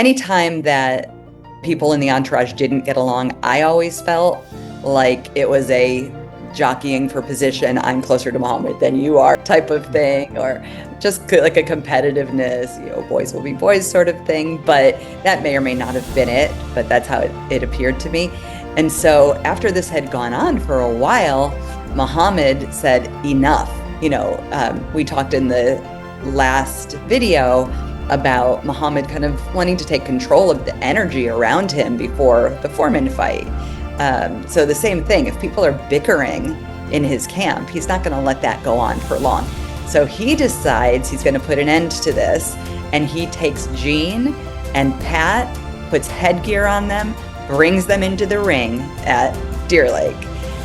Anytime that people in the entourage didn't get along, I always felt like it was a jockeying for position, I'm closer to Muhammad than you are type of thing, or just like a competitiveness, boys will be boys sort of thing. But that may or may not have been it, but that's how it appeared to me. And so after this had gone on for a while, Muhammad said, enough. We talked in the last video about Muhammad kind of wanting to take control of the energy around him before the Foreman fight. So the same thing, if people are bickering in his camp, he's not going to let that go on for long. So he decides he's going to put an end to this, and he takes Gene and Pat, puts headgear on them, brings them into the ring at Deer Lake,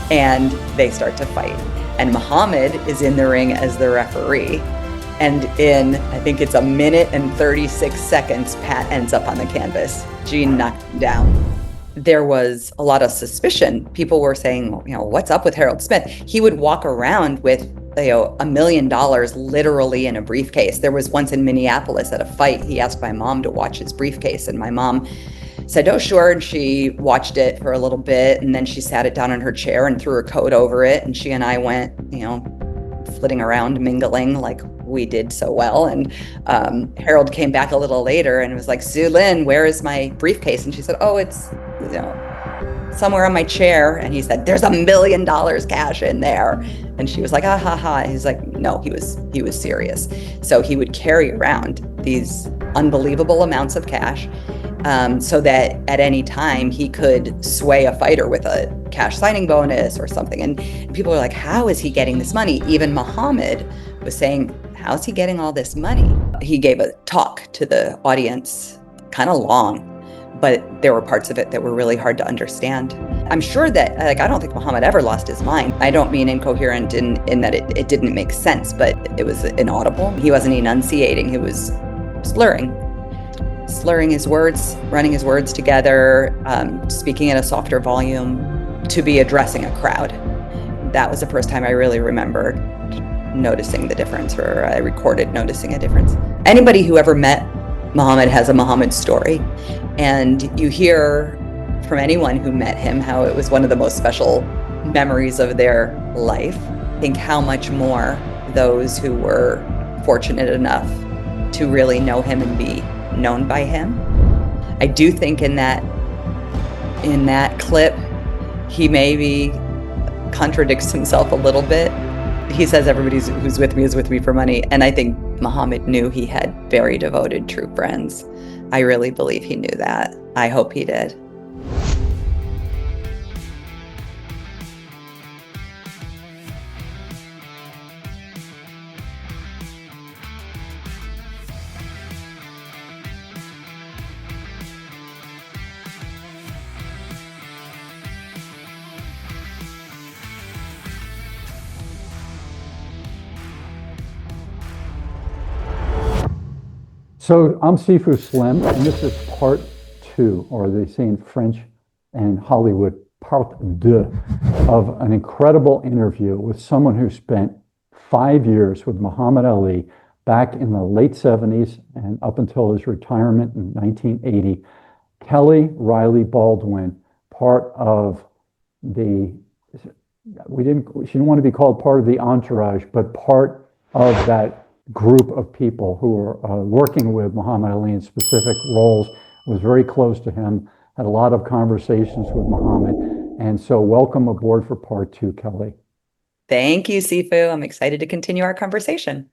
and they start to fight. And Muhammad is in the ring as the referee. And in, I think it's 1 minute and 36 seconds, Pat ends up on the canvas. Gene knocked him down. There was a lot of suspicion. People were saying, what's up with Harold Smith? He would walk around with, $1 million literally in a briefcase. There was once in Minneapolis at a fight, he asked my mom to watch his briefcase, and my mom said, oh, sure. And she watched it for a little bit, and then she sat it down in her chair and threw her coat over it. And she and I went, flitting around, mingling like we did so well. And Harold came back a little later and was like, Sue Lynn, where is my briefcase? And she said, oh, it's somewhere on my chair. And he said, there's $1 million cash in there. And she was like, ah, ha, ha. He's like, no, he was serious. So he would carry around these unbelievable amounts of cash, so that at any time he could sway a fighter with a cash signing bonus or something. And people are like, how is he getting this money? Even Muhammad was saying, how's he getting all this money? He gave a talk to the audience, kind of long, but there were parts of it that were really hard to understand. I'm sure that, I don't think Muhammad ever lost his mind. I don't mean incoherent in that it didn't make sense, but it was inaudible. He wasn't enunciating, he was slurring his words, running his words together, speaking at a softer volume to be addressing a crowd. That was the first time I really remember noticing the difference, or I recorded noticing a difference. Anybody who ever met Muhammad has a Muhammad story, and you hear from anyone who met him how it was one of the most special memories of their life. Think how much more those who were fortunate enough to really know him and be known by him. I do think in that clip, he maybe contradicts himself a little bit. He says everybody who's with me is with me for money. And I think Muhammad knew he had very devoted, true friends. I really believe he knew that. I hope he did. So I'm Sifu Slim, and this is part 2, or they say in French and Hollywood, part 2, of an incredible interview with someone who spent 5 years with Muhammad Ali back in the late 70s and up until his retirement in 1980. Kelly Reilly Baldwin, part of the, she didn't want to be called part of the entourage, but part of that group of people who were working with Muhammad Ali in specific roles, was very close to him, had a lot of conversations with Muhammad. And so welcome aboard for part 2, Kelly. Thank you, Sifu. I'm excited to continue our conversation.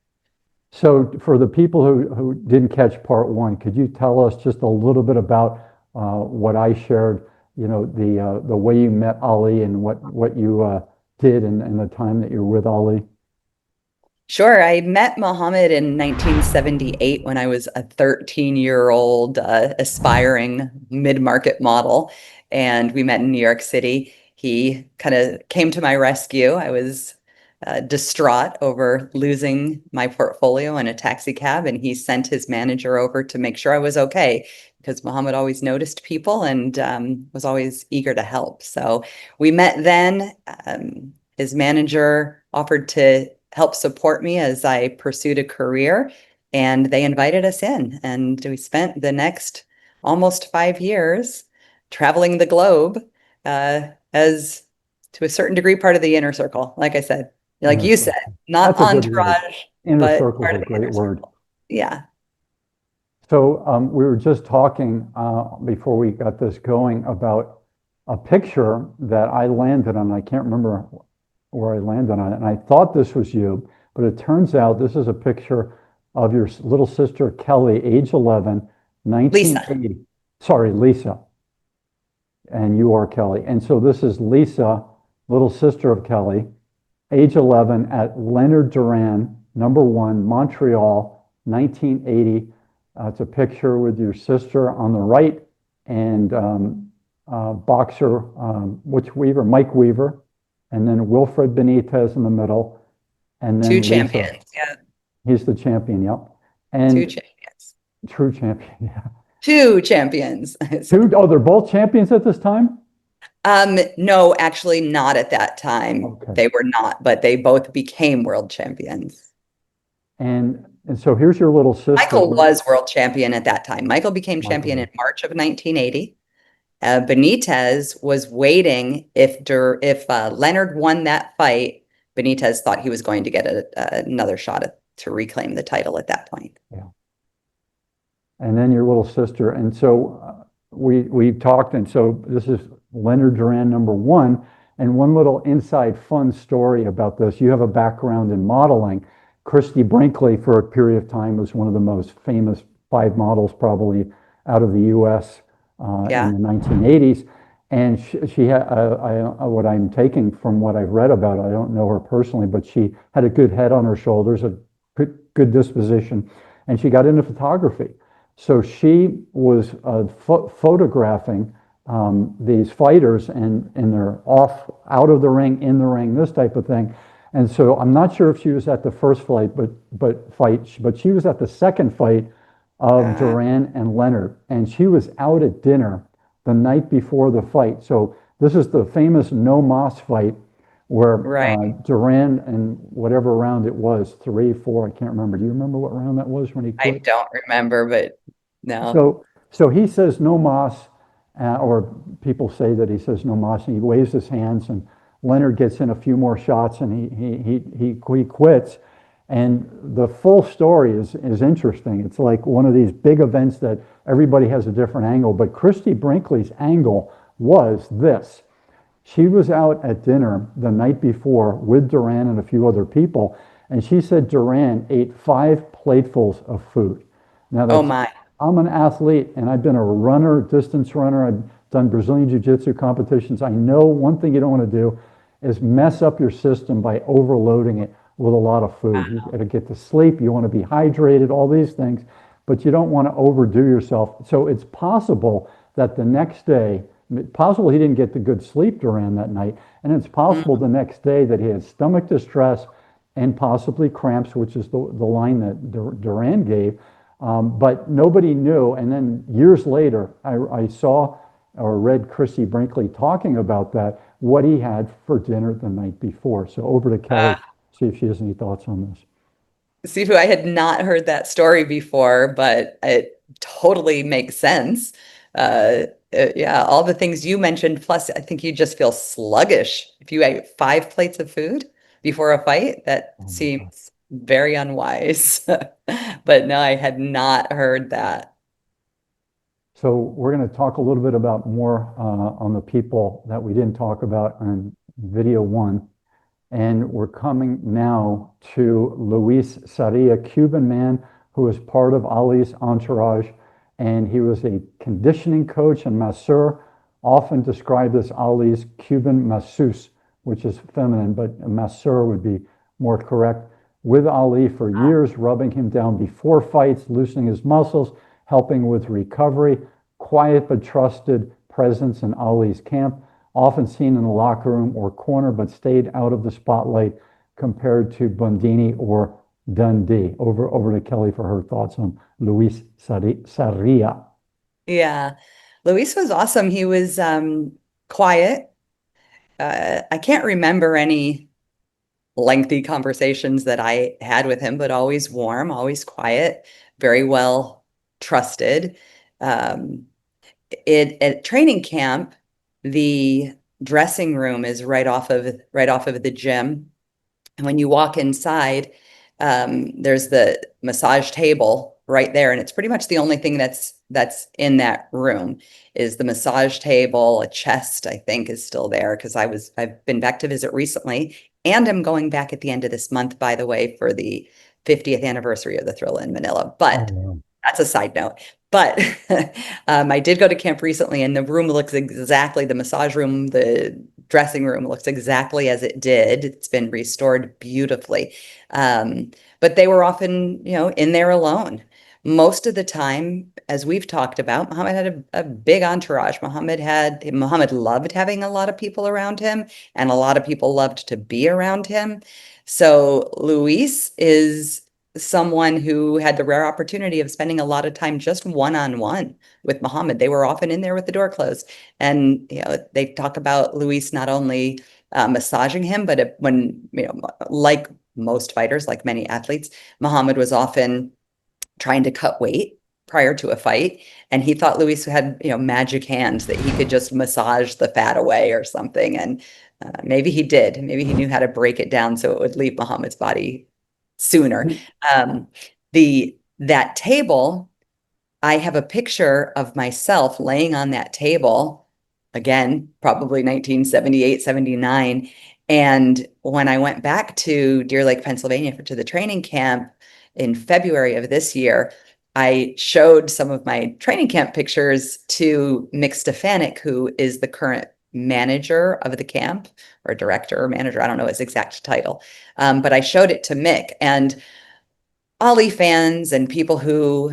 So for the people who didn't catch part 1, could you tell us just a little bit about what I shared, the way you met Ali and what you did in the time that you were with Ali? Sure. I met Muhammad in 1978 when I was a 13-year-old aspiring mid-market model, and we met in New York City. He kind of came to my rescue. I was distraught over losing my portfolio in a taxi cab, and he sent his manager over to make sure I was okay, because Muhammad always noticed people and was always eager to help. So we met then. His manager offered to help support me as I pursued a career, and they invited us in, and we spent the next almost 5 years, traveling the globe as to a certain degree part of the inner circle. Like I said, like Inner you said, circle. not That's a good word. entourage, Inner but circle is part a of the great inner word. circle. Yeah. So we were just talking before we got this going about a picture that I landed on. I can't remember where I landed on it, and I thought this was you, but it turns out this is a picture of your little sister Kelly, age 11, Lisa. 1980. Sorry, Lisa, and you are Kelly. And so this is Lisa, little sister of Kelly, age 11 at Leonard Durán, #1, Montreal, 1980. It's a picture with your sister on the right and boxer, Mike Weaver, and then Wilfred Benitez in the middle, and Two then Lisa. champions. Yeah. He's the champion, yep. Two And champions. true champion, yeah. Two champions. Oh, they're both champions at this time? No, actually not at that time. Okay. They were not, but they both became world champions. And so here's your little sister. Michael was world champion at that time. Michael became champion in March of 1980. Benitez was waiting if Leonard won that fight. Benitez thought he was going to get another shot to reclaim the title at that point. Yeah. And then your little sister. And so we talked, and so this is Leonard Durán #1. And one little inside fun story about this, you have a background in modeling. Christy Brinkley, for a period of time, was one of the most famous 5 models probably out of the U.S. In the 1980s. And she had, what I'm taking from what I've read about her, I don't know her personally, but she had a good head on her shoulders, a good disposition, and she got into photography. So she was photographing these fighters, and they're out of the ring, in the ring, this type of thing. And so I'm not sure if she was at the first fight, but she was at the second fight of Durán and Leonard, and she was out at dinner the night before the fight. So this is the famous no mas fight where Durán, and whatever round it was, 3, 4, I can't remember. Do you remember what round that was when he quit? I don't remember, but no. So he says no mas, or people say that he says no mas, and he waves his hands, and Leonard gets in a few more shots, and he quits. And the full story is interesting. It's like one of these big events that everybody has a different angle. But Christy Brinkley's angle was this. She was out at dinner the night before with Durán and a few other people, and she said Durán ate 5 platefuls of food. Now, Oh my. I'm an athlete, and I've been a runner, distance runner. I've done Brazilian Jiu-Jitsu competitions. I know one thing you don't want to do is mess up your system by overloading it with a lot of food. You got to get to sleep. You want to be hydrated, all these things, but you don't want to overdo yourself. So it's possible that the next day, possible he didn't get the good sleep Durán that night, and it's possible the next day that he had stomach distress and possibly cramps, which is the line that Durán gave, but nobody knew. And then years later, I saw or read Christy Brinkley talking about that, what he had for dinner the night before. So over to Kelly, see if she has any thoughts on this. Sifu, I had not heard that story before, but it totally makes sense. Yeah, all the things you mentioned, plus I think you just feel sluggish if you ate 5 plates of food before a fight. That seems very unwise. But no, I had not heard that. So we're going to talk a little bit about more on the people that we didn't talk about in video 1. And we're coming now to Luis Sarria, Cuban man who was part of Ali's entourage. And he was a conditioning coach and masseur, often described as Ali's Cuban masseuse, which is feminine, but a masseur would be more correct. With Ali for years, rubbing him down before fights, loosening his muscles, helping with recovery. Quiet but trusted presence in Ali's camp, often seen in the locker room or corner, but stayed out of the spotlight compared to Bundini or Dundee. Over to Kelly for her thoughts on Luis Sarria. Yeah, Luis was awesome. He was quiet. I can't remember any lengthy conversations that I had with him, but always warm, always quiet, very well trusted. at training camp, the dressing room is right off of the gym. And when you walk inside, there's the massage table right there, and it's pretty much the only thing that's in that room is the massage table. A chest, I think, is still there because I've been back to visit recently, and I'm going back at the end of this month, by the way, for the 50th anniversary of the Thrill in Manila. Oh, But wow. that's a side note. But I did go to camp recently, and the room looks exactly, the massage room, the dressing room looks exactly as it did. It's been restored beautifully. Um, but they were often, in there alone. Most of the time, as we've talked about, Muhammad had a big entourage. Muhammad loved having a lot of people around him, and a lot of people loved to be around him. So Luis is someone who had the rare opportunity of spending a lot of time just one-on-one with Muhammad. They were often in there with the door closed. And, they talk about Luis not only massaging him, but when, like most fighters, like many athletes, Muhammad was often trying to cut weight prior to a fight. And he thought Luis had, magic hands that he could just massage the fat away or something. And maybe he did. Maybe he knew how to break it down so it would leave Muhammad's body sooner. Um, that table, I have a picture of myself laying on that table, again, probably 1978, 79. And when I went back to Deer Lake, Pennsylvania to the training camp in February of this year, I showed some of my training camp pictures to Mick Stefanik, who is the current manager of the camp, or director or manager. I don't know his exact title. But I showed it to Mick, and Ali fans and people who,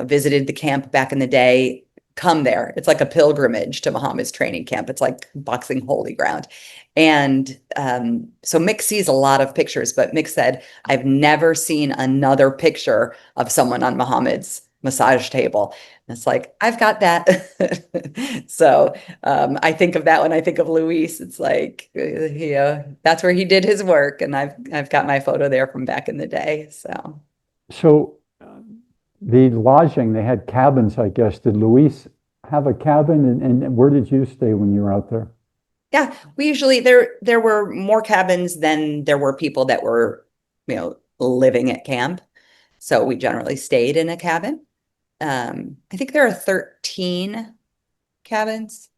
visited the camp back in the day come there. It's like a pilgrimage to Muhammad's training camp. It's like boxing holy ground. And so Mick sees a lot of pictures, but Mick said, I've never seen another picture of someone on Muhammad's massage table. And it's like, I've got that. So I think of that when I think of Luis. It's like, that's where he did his work. And I've got my photo there from back in the day. So. So the lodging, they had cabins, I guess. Did Luis have a cabin, and where did you stay when you were out there? Yeah, we usually there were more cabins than there were people that were, living at camp. So we generally stayed in a cabin. I think there are 13 cabins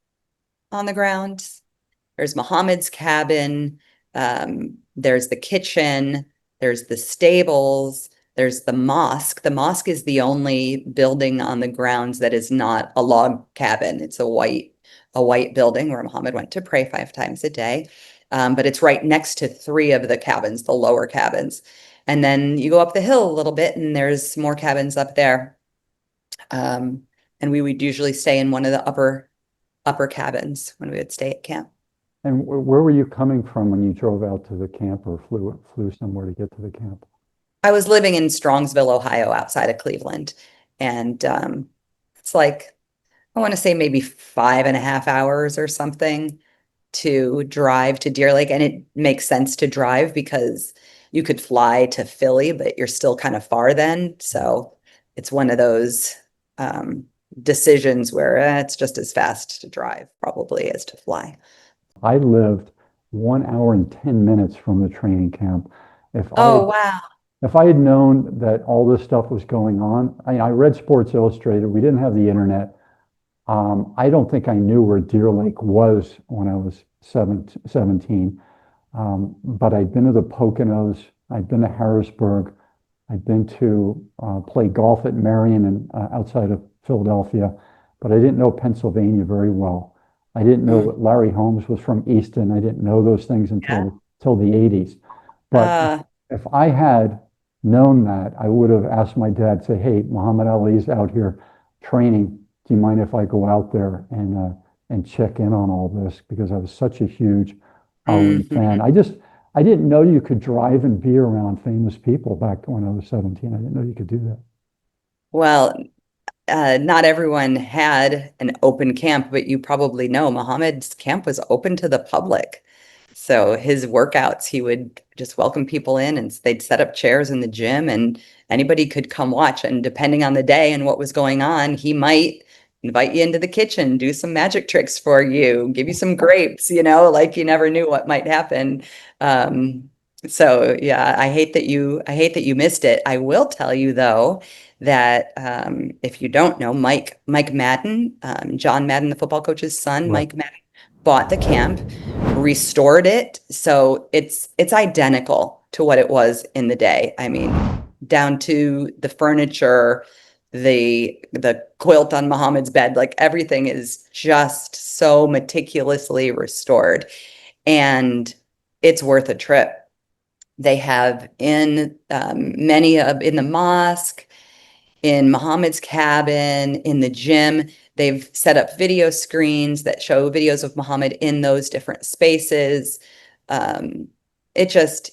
on the grounds. There's Muhammad's cabin, there's the kitchen, there's the stables, there's the mosque. The mosque is the only building on the grounds that is not a log cabin. It's a white building where Muhammad went to pray 5 times a day. But it's right next to 3 of the cabins, the lower cabins. And then you go up the hill a little bit and there's more cabins up there. And we would usually stay in one of the upper cabins when we would stay at camp. And where were you coming from when you drove out to the camp, or flew somewhere to get to the camp? I was living in Strongsville, Ohio, outside of Cleveland. And it's like, I want to say maybe 5.5 hours or something to drive to Deer Lake. And it makes sense to drive because you could fly to Philly, but you're still kind of far then. So it's one of those decisions where it's just as fast to drive probably as to fly. I lived 1 hour and 10 minutes from the training camp. If Oh, I wow. if I had known that all this stuff was going on, I read Sports Illustrated. We didn't have the internet. I don't think I knew where Deer Lake was when I was 17. But I'd been to the Poconos. I'd been to Harrisburg. I'd been to play golf at Marion and outside of Philadelphia. But I didn't know Pennsylvania very well. I didn't know that Larry Holmes was from Easton. I didn't know those things until the 80s. But if I had known that, I would have asked my dad, say, hey, Muhammad Ali's out here training. Do you mind if I go out there and check in on all this? Because I was such a huge Ali fan. I didn't know you could drive and be around famous people back when I was 17. I didn't know you could do that. Well, not everyone had an open camp, but you probably know Muhammad's camp was open to the public. So his workouts, he would just welcome people in and they'd set up chairs in the gym and anybody could come watch. And depending on the day and what was going on, he might invite you into the kitchen, do some magic tricks for you, give you some grapes, you know, like you never knew what might happen. So yeah, I hate that you missed it. I will tell you though that if you don't know, Mike Madden, John Madden, the football coach's son, Right. Mike Madden, bought the camp, restored it, so it's identical to what it was in the day. I mean, down to the furniture, the quilt on Muhammad's bed, like everything is just so meticulously restored, and it's worth a trip. They have in many of in the mosque, in Muhammad's cabin, in the gym. They've set up video screens that show videos of Muhammad in those different spaces. It just,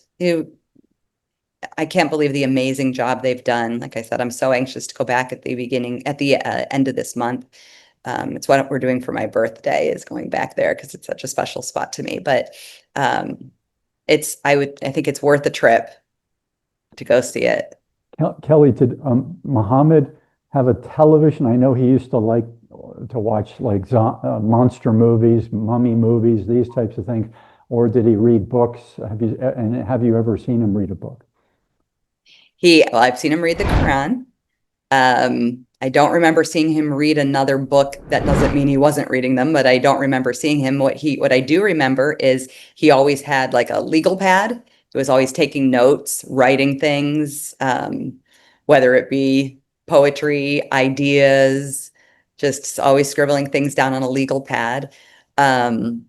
I can't believe the amazing job they've done. Like I said, I'm so anxious to go back at the end of this month. It's what we're doing for my birthday, is going back there because it's such a special spot to me. But I think it's worth a trip to go see it. Kelly, did Muhammad have a television? I know he used to like to watch like monster movies, mummy movies, these types of things. Or did he read books? Have you ever seen him read a book? Well, I've seen him read the Quran. I don't remember seeing him read another book. That doesn't mean he wasn't reading them, but I don't remember seeing him. What I do remember is he always had like a legal pad. He was always taking notes, writing things, whether it be poetry, ideas, just always scribbling things down on a legal pad. And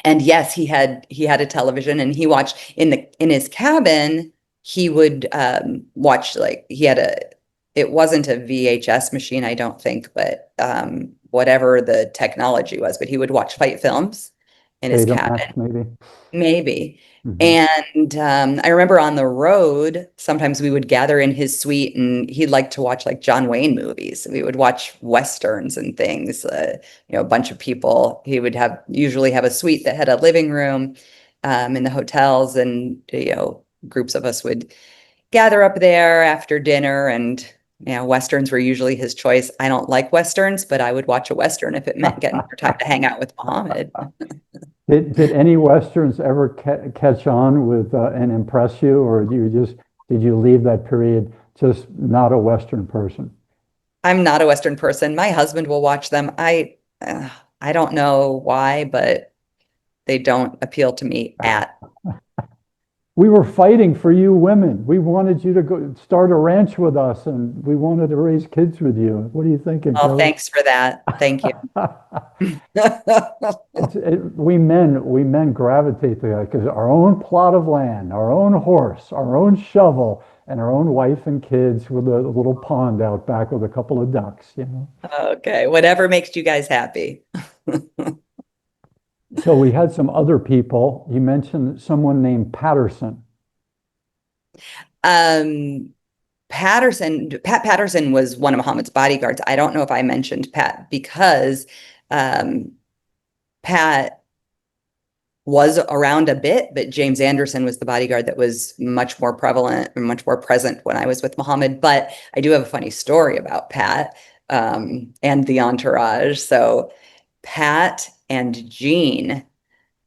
yes, he had a television, and he watched in his cabin. He would watch, like, it wasn't a VHS machine, I don't think, but whatever the technology was, but he would watch fight films in his cabin. Maybe. Maybe. Mhm. And I remember on the road, sometimes we would gather in his suite, and he'd like to watch like John Wayne movies. We would watch Westerns and things. A bunch of people. He would usually have a suite that had a living room in the hotels, and groups of us would gather up there after dinner, and Westerns were usually his choice. I don't like Westerns, but I would watch a Western if it meant getting more time to hang out with Muhammad. Did any Westerns ever catch on with and impress you, or did you leave that period just not a Western person? I'm not a Western person. My husband will watch them. I don't know why, but they don't appeal to me at. We were fighting for you women. We wanted you to go start a ranch with us, and we wanted to raise kids with you. What are you thinking, Oh, Kelly? thanks for that. Thank you. We men gravitate to that because our own plot of land, our own horse, our own shovel, and our own wife and kids with a little pond out back with a couple of ducks, Okay, whatever makes you guys happy. So we had some other people. You mentioned someone named Patterson. Pat Patterson was one of Muhammad's bodyguards. I don't know if I mentioned Pat because Pat was around a bit, but James Anderson was the bodyguard that was much more prevalent and much more present when I was with Muhammad. But I do have a funny story about Pat and the entourage. So Pat and Gene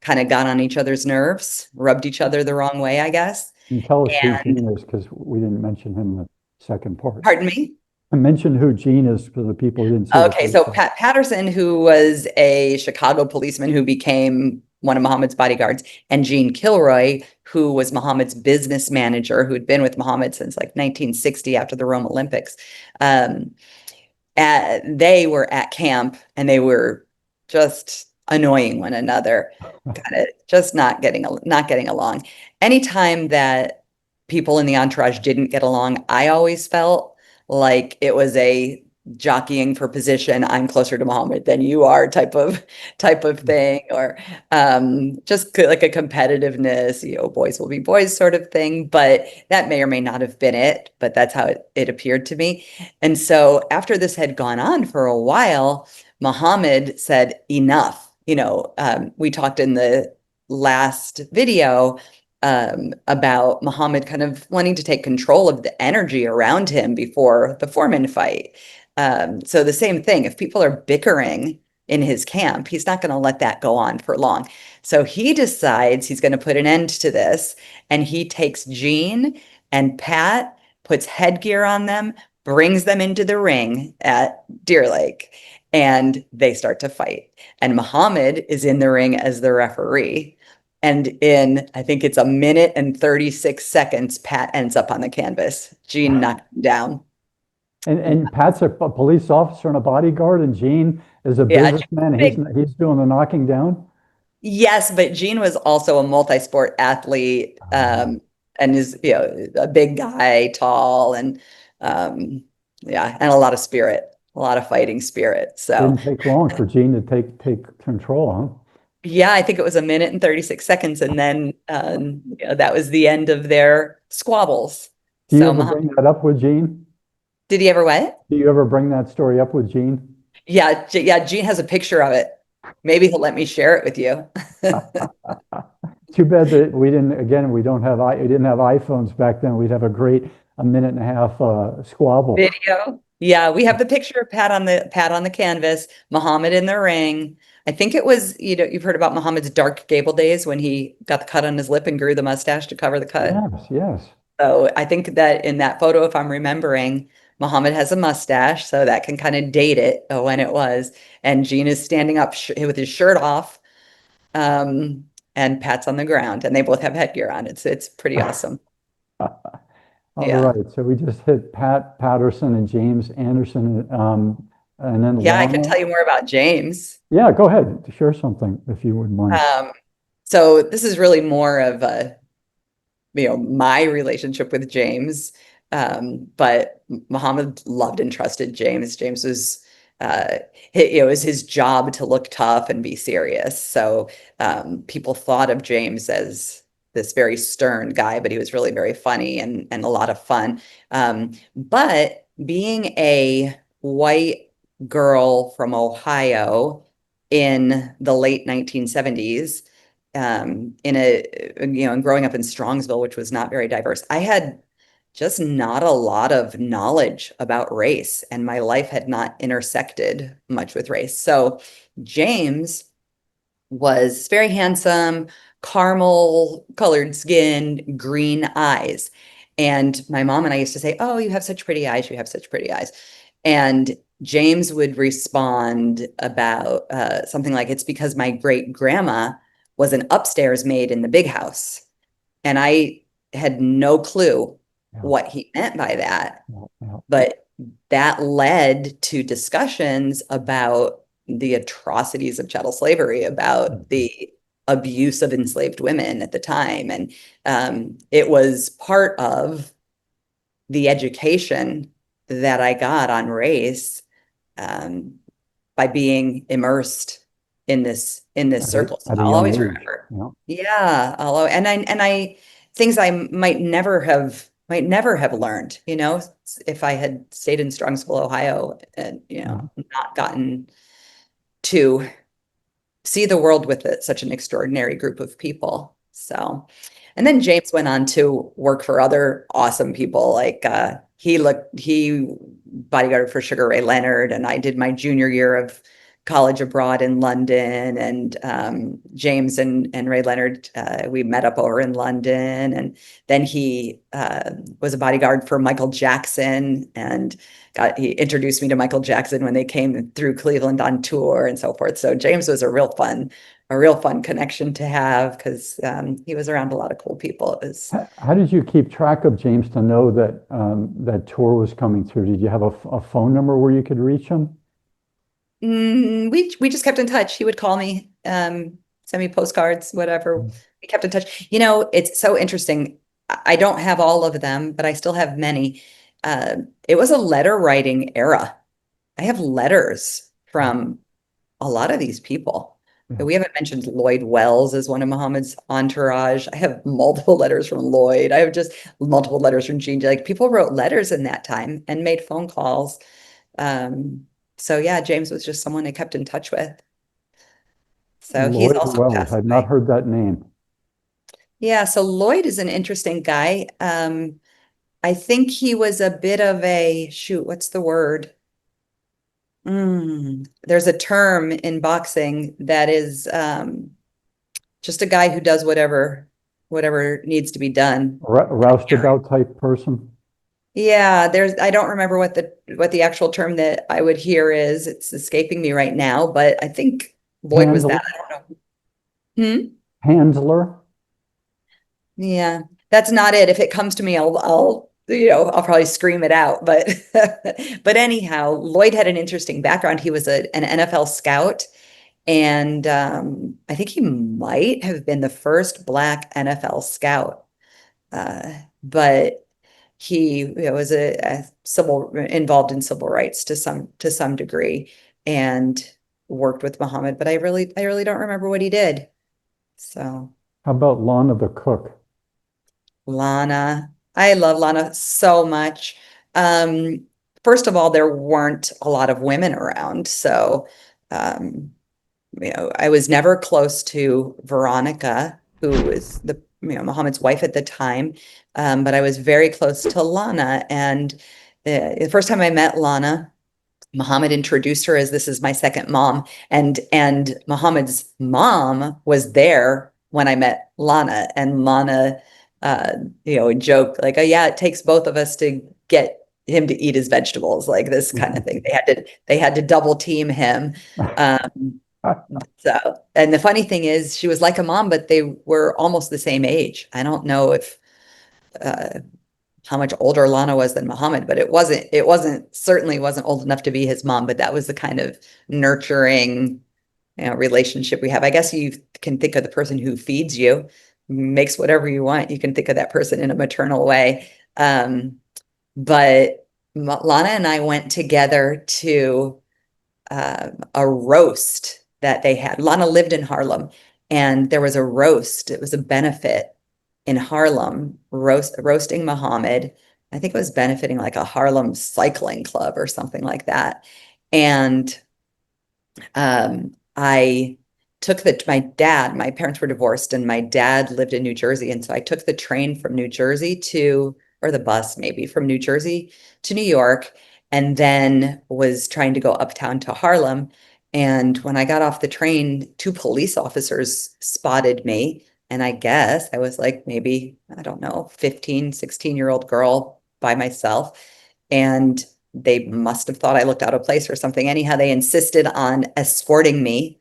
kind of got on each other's nerves, rubbed each other the wrong way, I guess. And tell us who And Gene is, because we didn't mention him in the second part. pardon me? I mentioned who Gene is for the people who didn't see the Okay, first so part. Pat Patterson, who was a Chicago policeman who became one of Muhammad's bodyguards, and Gene Kilroy, who was Muhammad's business manager, who had been with Muhammad since like 1960 after the Rome Olympics. They were at camp, and they were just annoying one another, kind of just not getting along. Anytime that people in the entourage didn't get along, I always felt like it was a jockeying for position. I'm closer to Muhammad than you are type of thing, or just like a competitiveness, boys will be boys sort of thing. But that may or may not have been it, but that's how it appeared to me. And so after this had gone on for a while, Muhammad said, enough. We talked in the last video about Muhammad kind of wanting to take control of the energy around him before the Foreman fight. So the same thing, if people are bickering in his camp, he's not going to let that go on for long. So he decides he's going to put an end to this, and he takes Gene and Pat, puts headgear on them, brings them into the ring at Deer Lake, and they start to fight. And Muhammad is in the ring as the referee. And in, I think it's a minute and 36 seconds, Pat ends up on the canvas. Gene knocked him down. And Pat's a police officer and a bodyguard, and Gene is a Yeah, businessman. big. He's doing the knocking down. Yes, but Gene was also a multi-sport athlete, and is, a big guy, tall, and yeah, and a lot of spirit, a lot of fighting spirit. So Didn't take long for Gene to take control, huh? yeah, I think it was a minute and 36 seconds, and then that was the end of their squabbles. Do you So ever Muhammad, bring that up with Gene? did he ever what? Do you ever bring that story up with Gene? Yeah, yeah, Gene has a picture of it. Maybe he'll let me share it with you. Too bad that we didn't, again, we didn't have iPhones back then. We'd have a minute and a half squabble. Video. Yeah, we have the picture of Pat on the canvas, Muhammad in the ring. I think it was, you've heard about Muhammad's dark gable days when he got the cut on his lip and grew the mustache to cover the cut. Yes, yes. So I think that in that photo, if I'm remembering, Muhammad has a mustache, so that can kind of date it when it was. And Gene is standing up with his shirt off, um, and Pat's on the ground, and they both have headgear on. It's pretty awesome. All Yeah. right, so we just hit Pat Patterson and James Anderson, and then Yeah, I could Lana. tell you more about James. Yeah, go ahead. Share something if you wouldn't mind. So this is really more of my relationship with James. But Muhammad loved and trusted James. James was, it was his job to look tough and be serious. So people thought of James as this very stern guy, but he was really very funny and a lot of fun. But being a white girl from Ohio in the late 1970s, and growing up in Strongsville, which was not very diverse, I had just not a lot of knowledge about race, and my life had not intersected much with race. So James was very handsome, caramel colored skin, green eyes. And my mom and I used to say, "Oh, you have such pretty eyes. You have such pretty eyes." And James would respond about something like, "It's because my great grandma was an upstairs maid in the big house." And I had no clue Yeah, what he meant by that. yeah, yeah. But that led to discussions about the atrocities of chattel slavery, about the abuse of enslaved women at the time. And it was part of the education that I got on race, by being immersed in this circle. So At a I'll young always age. remember. Yeah. Yeah, and I things I might never have learned, if I had stayed in Strongsville, Ohio, and Yeah. not gotten to see the world with such an extraordinary group of people. So, and then James went on to work for other awesome people. Like he bodyguarded for Sugar Ray Leonard, and I did my junior year of college abroad in London. And James and Ray Leonard, we met up over in London, and then he was a bodyguard for Michael Jackson, and he introduced me to Michael Jackson when they came through Cleveland on tour and so forth. So James was a real fun connection to have, because he was around a lot of cool people. It was How did you keep track of James to know that that tour was coming through? Did you have a phone number where you could reach him? we just kept in touch. He would call me, send me postcards, whatever. We kept in touch. It's so interesting. I don't have all of them, but I still have many. It was a letter writing era. I have letters from a lot of these people. Yeah. We haven't mentioned Lloyd Wells as one of Muhammad's entourage. I have multiple letters from Lloyd. I have just multiple letters from Gene. Like, people wrote letters in that time and made phone calls. So yeah, James was just someone I kept in touch with. So he's Lloyd also Wells. passed I've not away. heard that name. Yeah, so Lloyd is an interesting guy. I think he was a bit of a, shoot, what's the word? There's a term in boxing that is just a guy who does whatever needs to be done. Roustabout type person? Yeah, I don't remember what the actual term that I would hear is. It's escaping me right now, but I think Lloyd was Handler? that. I don't know. Handler? Yeah, that's not it. If it comes to me, I'll probably scream it out. But but anyhow, Lloyd had an interesting background. He was an NFL scout, and I think he might have been the first Black NFL scout. But he, was a civil involved in civil rights to some degree, and worked with Muhammad. But I really don't remember what he did. So. How about Lana the cook? Lana. I love Lana so much. Um, First of all, there weren't a lot of women around. So, um, I was never close to Veronica, who was Muhammad's wife at the time. But I was very close to Lana. And the first time I met Lana, Muhammad introduced her as, this is my second mom. And Muhammad's mom was there when I met Lana. And Lana, uh, would joke like, oh yeah, it takes both of us to get him to eat his vegetables, like this kind of thing. They had to double team him. Um, and the funny thing is, she was like a mom, but they were almost the same age. I don't know if uh, how much older Lana was than Muhammad, but certainly wasn't old enough to be his mom, but that was the kind of nurturing, relationship we have. I guess you can think of the person who feeds you, makes whatever you want. You can think of that person in a maternal way. But Lana and I went together to a roast that they had. Lana lived in Harlem, and there was a roast. It was a benefit in Harlem, roasting Muhammad. I think it was benefiting like a Harlem cycling club or something like that. And I took my parents were divorced, and my dad lived in New Jersey. And so I took the train from New Jersey or the bus maybe from New Jersey to New York, and then was trying to go uptown to Harlem. And when I got off the train, two police officers spotted me. And I guess I was like, maybe, I don't know, 15, 16-year-old girl by myself. And they must have thought I looked out of place or something. Anyhow, they insisted on escorting me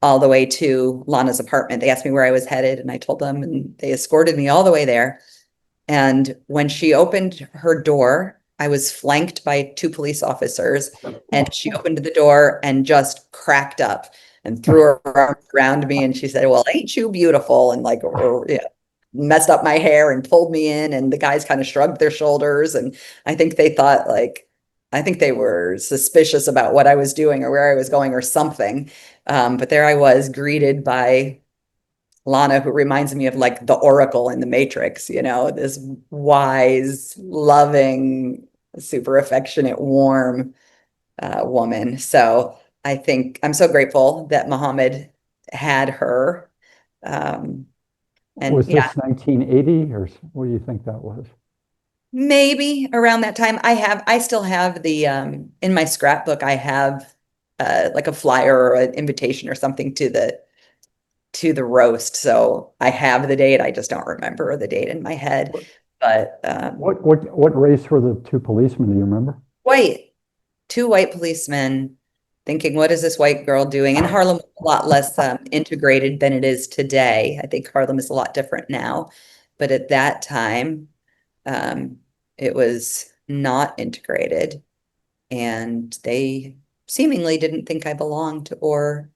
all the way to Lana's apartment. They asked me where I was headed, and I told them, and they escorted me all the way there. And when she opened her door, I was flanked by two police officers, and she opened the door and just cracked up and threw her arms around me. And she said, well, ain't you beautiful? And like, messed up my hair and pulled me in. And the guys kind of shrugged their shoulders. And I think they thought I think they were suspicious about what I was doing or where I was going or something. But there I was, greeted by Lana, who reminds me of like the Oracle in the Matrix, this wise, loving, super affectionate, warm woman. So I think I'm so grateful that Muhammad had her. And Was yeah, this 1980 or what do you think that was? maybe around that time. I still have in my scrapbook, I have like a flyer or an invitation or something to the roast. So I have the date. I just don't remember the date in my head. But What race were the two policemen? Do you remember? white, two white policemen thinking, what is this white girl doing? And Harlem was a lot less integrated than it is today. I think Harlem is a lot different now. But at that time, um, it was not integrated. And they seemingly didn't think I belonged, or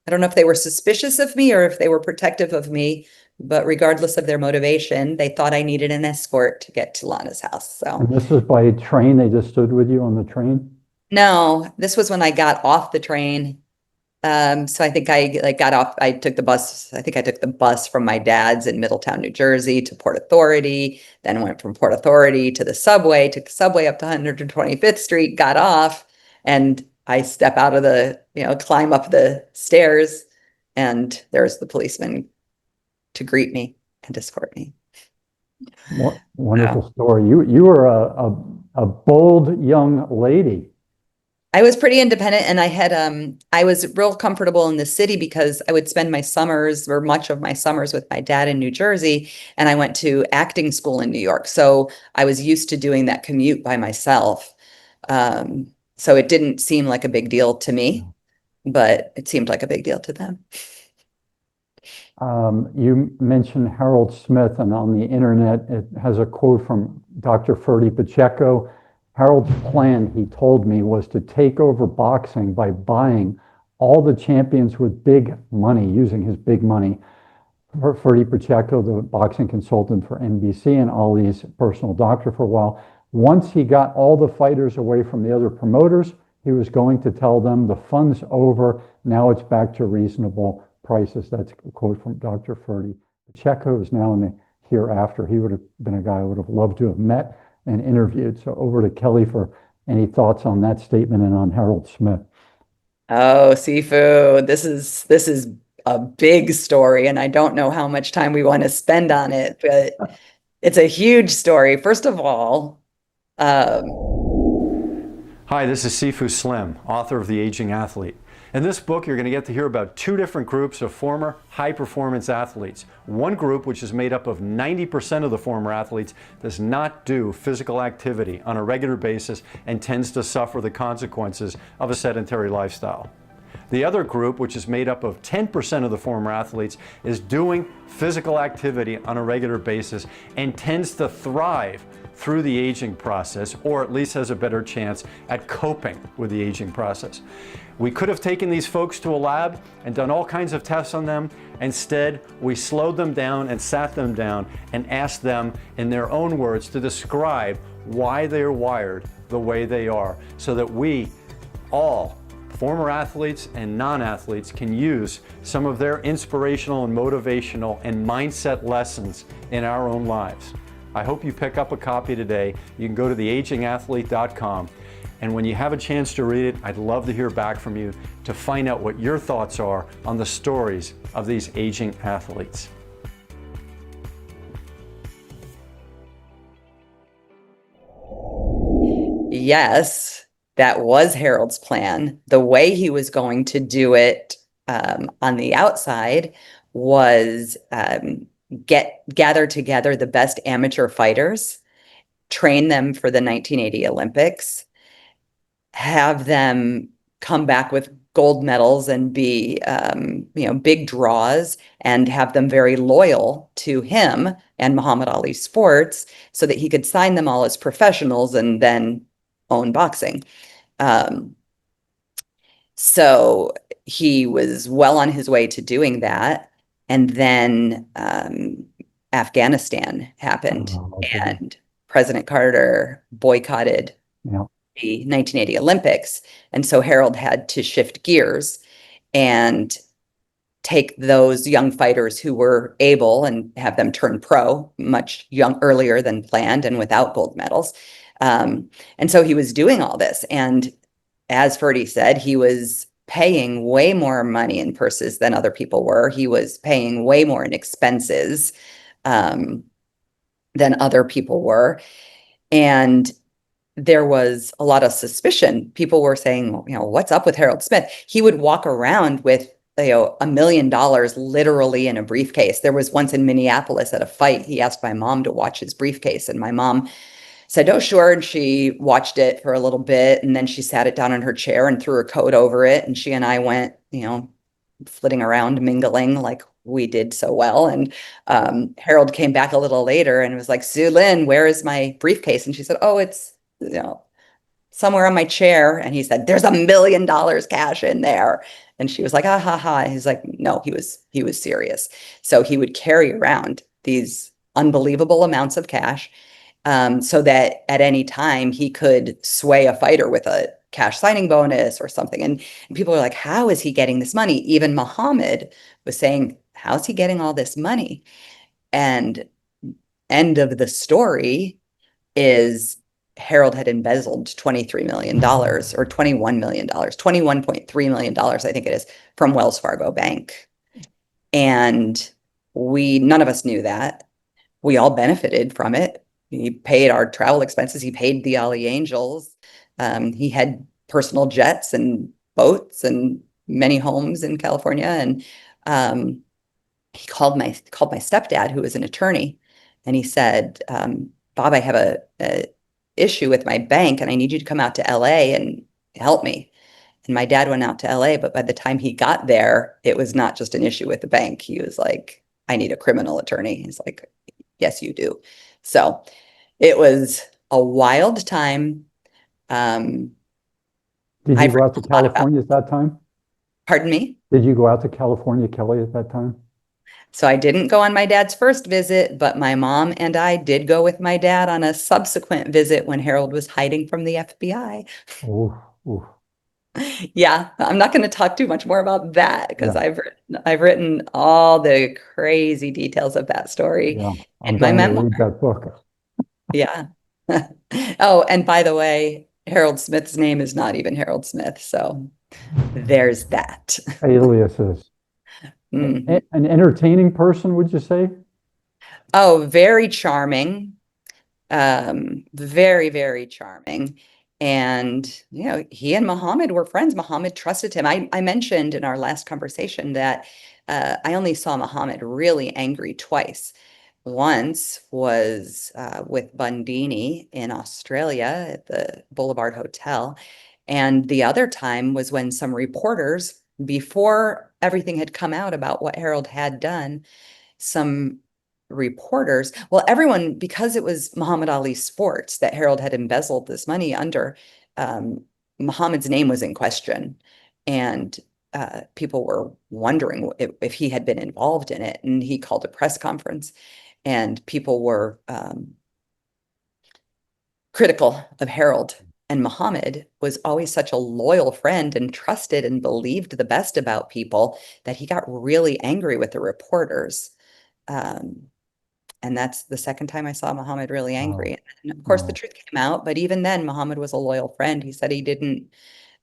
I don't know if they were suspicious of me or if they were protective of me, but regardless of their motivation, they thought I needed an escort to get to Lana's house. So And this was by train. They just stood with you on the train? no, this was when I got off the train. So I think I like got off, I took the bus. I think I took the bus from my dad's in Middletown, New Jersey to Port Authority, then went from Port Authority to the subway, took the subway up to 125th Street, got off, and I step out of climb up the stairs, and there's the policeman to greet me and escort me. Wonderful story. You were a bold young lady. I was pretty independent, and I was real comfortable in the city because I would spend my summers, or much of my summers, with my dad in New Jersey, and I went to acting school in New York. So I was used to doing that commute by myself. So it didn't seem like a big deal to me, but it seemed like a big deal to them. You mentioned Harold Smith, and on the internet, it has a quote from Dr. Ferdy Pacheco. Harold's plan, he told me, was to take over boxing by buying all the champions with big money, using his big money. Ferdy Pacheco, the boxing consultant for NBC and Ali's personal doctor for a while, once he got all the fighters away from the other promoters, he was going to tell them the fun's over, now it's back to reasonable prices. That's a quote from Dr. Ferdy. Pacheco is now in the hereafter. He would have been a guy I would have loved to have met and interviewed. So over to Kelly for any thoughts on that statement and on Harold Smith. Oh, Sifu, this is a big story, and I don't know how much time we want to spend on it, but it's a huge story. First of all, Hi, this is Sifu Slim, author of The Aging Athlete. In this book, you're going to get to hear about two different groups of former high-performance athletes. One group, which is made up of 90% of the former athletes, does not do physical activity on a regular basis and tends to suffer the consequences of a sedentary lifestyle. The other group, which is made up of 10% of the former athletes, is doing physical activity on a regular basis and tends to thrive through the aging process, or at least has a better chance at coping with the aging process. We could have taken these folks to a lab and done all kinds of tests on them. Instead, we slowed them down and sat them down and asked them, in their own words, to describe why they're wired the way they are, so that we all, former athletes and non-athletes, can use some of their inspirational and motivational and mindset lessons in our own lives. I hope you pick up a copy today. You can go to theagingathlete.com. And when you have a chance to read it, I'd love to hear back from you to find out what your thoughts are on the stories of these aging athletes. yes, that was Harold's plan. The way he was going to do it on the outside was gather together the best amateur fighters, train them for the 1980 Olympics, have them come back with gold medals and be big draws, and have them very loyal to him and Muhammad Ali sports, so that he could sign them all as professionals and then own boxing. So he was well on his way to doing that. And then Afghanistan happened, Okay. and President Carter boycotted Yeah. the 1980 Olympics. And so Harold had to shift gears and take those young fighters who were able and have them turn pro much earlier than planned and without gold medals. And so he was doing all this. And as Ferdy said, he was paying way more money in purses than other people were. He was paying way more in expenses than other people were. And there was a lot of suspicion. People were saying, what's up with Harold Smith? He would walk around with $1 million literally in a briefcase. There was once in Minneapolis at a fight, he asked my mom to watch his briefcase, and my mom said, oh, sure. And she watched it for a little bit, and then she sat it down in her chair and threw her coat over it. And she and I went, flitting around, mingling like we did so well. And Harold came back a little later and was like, Sue Lynn, where is my briefcase? And she said, oh, it's somewhere on my chair. And he said, there's $1 million cash in there. And she was like, ah, ha, ha. He's like, no, he was serious. So he would carry around these unbelievable amounts of cash, so that at any time he could sway a fighter with a cash signing bonus or something. And people are like, how is he getting this money? Even Muhammad was saying, how's he getting all this money? And end of the story is Harold had embezzled $23 million or $21 million, $21.3 million, I think it is, from Wells Fargo Bank. And none of us knew that. We all benefited from it. He paid our travel expenses. He paid the Ali Angels. He had personal jets and boats and many homes in California. And he called my stepdad, who was an attorney, and he said, Bob, I have a issue with my bank, and I need you to come out to LA and help me. And my dad went out to LA, but by the time he got there, it was not just an issue with the bank. He was like, I need a criminal attorney. He's like, yes, you do. So it was a wild time. Did you I've go read out to a lot about, California at that time? pardon me? Did you go out to California, Kelly, at that time? So I didn't go on my dad's first visit, but my mom and I did go with my dad on a subsequent visit when Harold was hiding from the FBI. Oh, ooh, Yeah, I'm not going to talk too much more about that because yeah, I've written all the crazy details of that story yeah. in I'm my dying to memoir. read that book. Yeah. Oh, and by the way, Harold Smith's name is not even Harold Smith, so there's that. Aliases. Mhm. An entertaining person, would you say? Oh, very charming. Very, very charming. And, he and Muhammad were friends. Muhammad trusted him. I mentioned in our last conversation that I only saw Muhammad really angry twice. Once was with Bundini in Australia at the Boulevard Hotel. And the other time was when some reporters, before everything had come out about what Harold had done, some reporters, well, everyone, because it was Muhammad Ali Sports that Harold had embezzled this money under, um, Muhammad's name was in question. And people were wondering if he had been involved in it. And he called a press conference, and people were critical of Harold. And Muhammad was always such a loyal friend and trusted and believed the best about people that he got really angry with the reporters. Um, and that's the second time I saw Muhammad really Wow, angry. And of course, the wow, truth came out, but even then, Muhammad was a loyal friend. He said he didn't,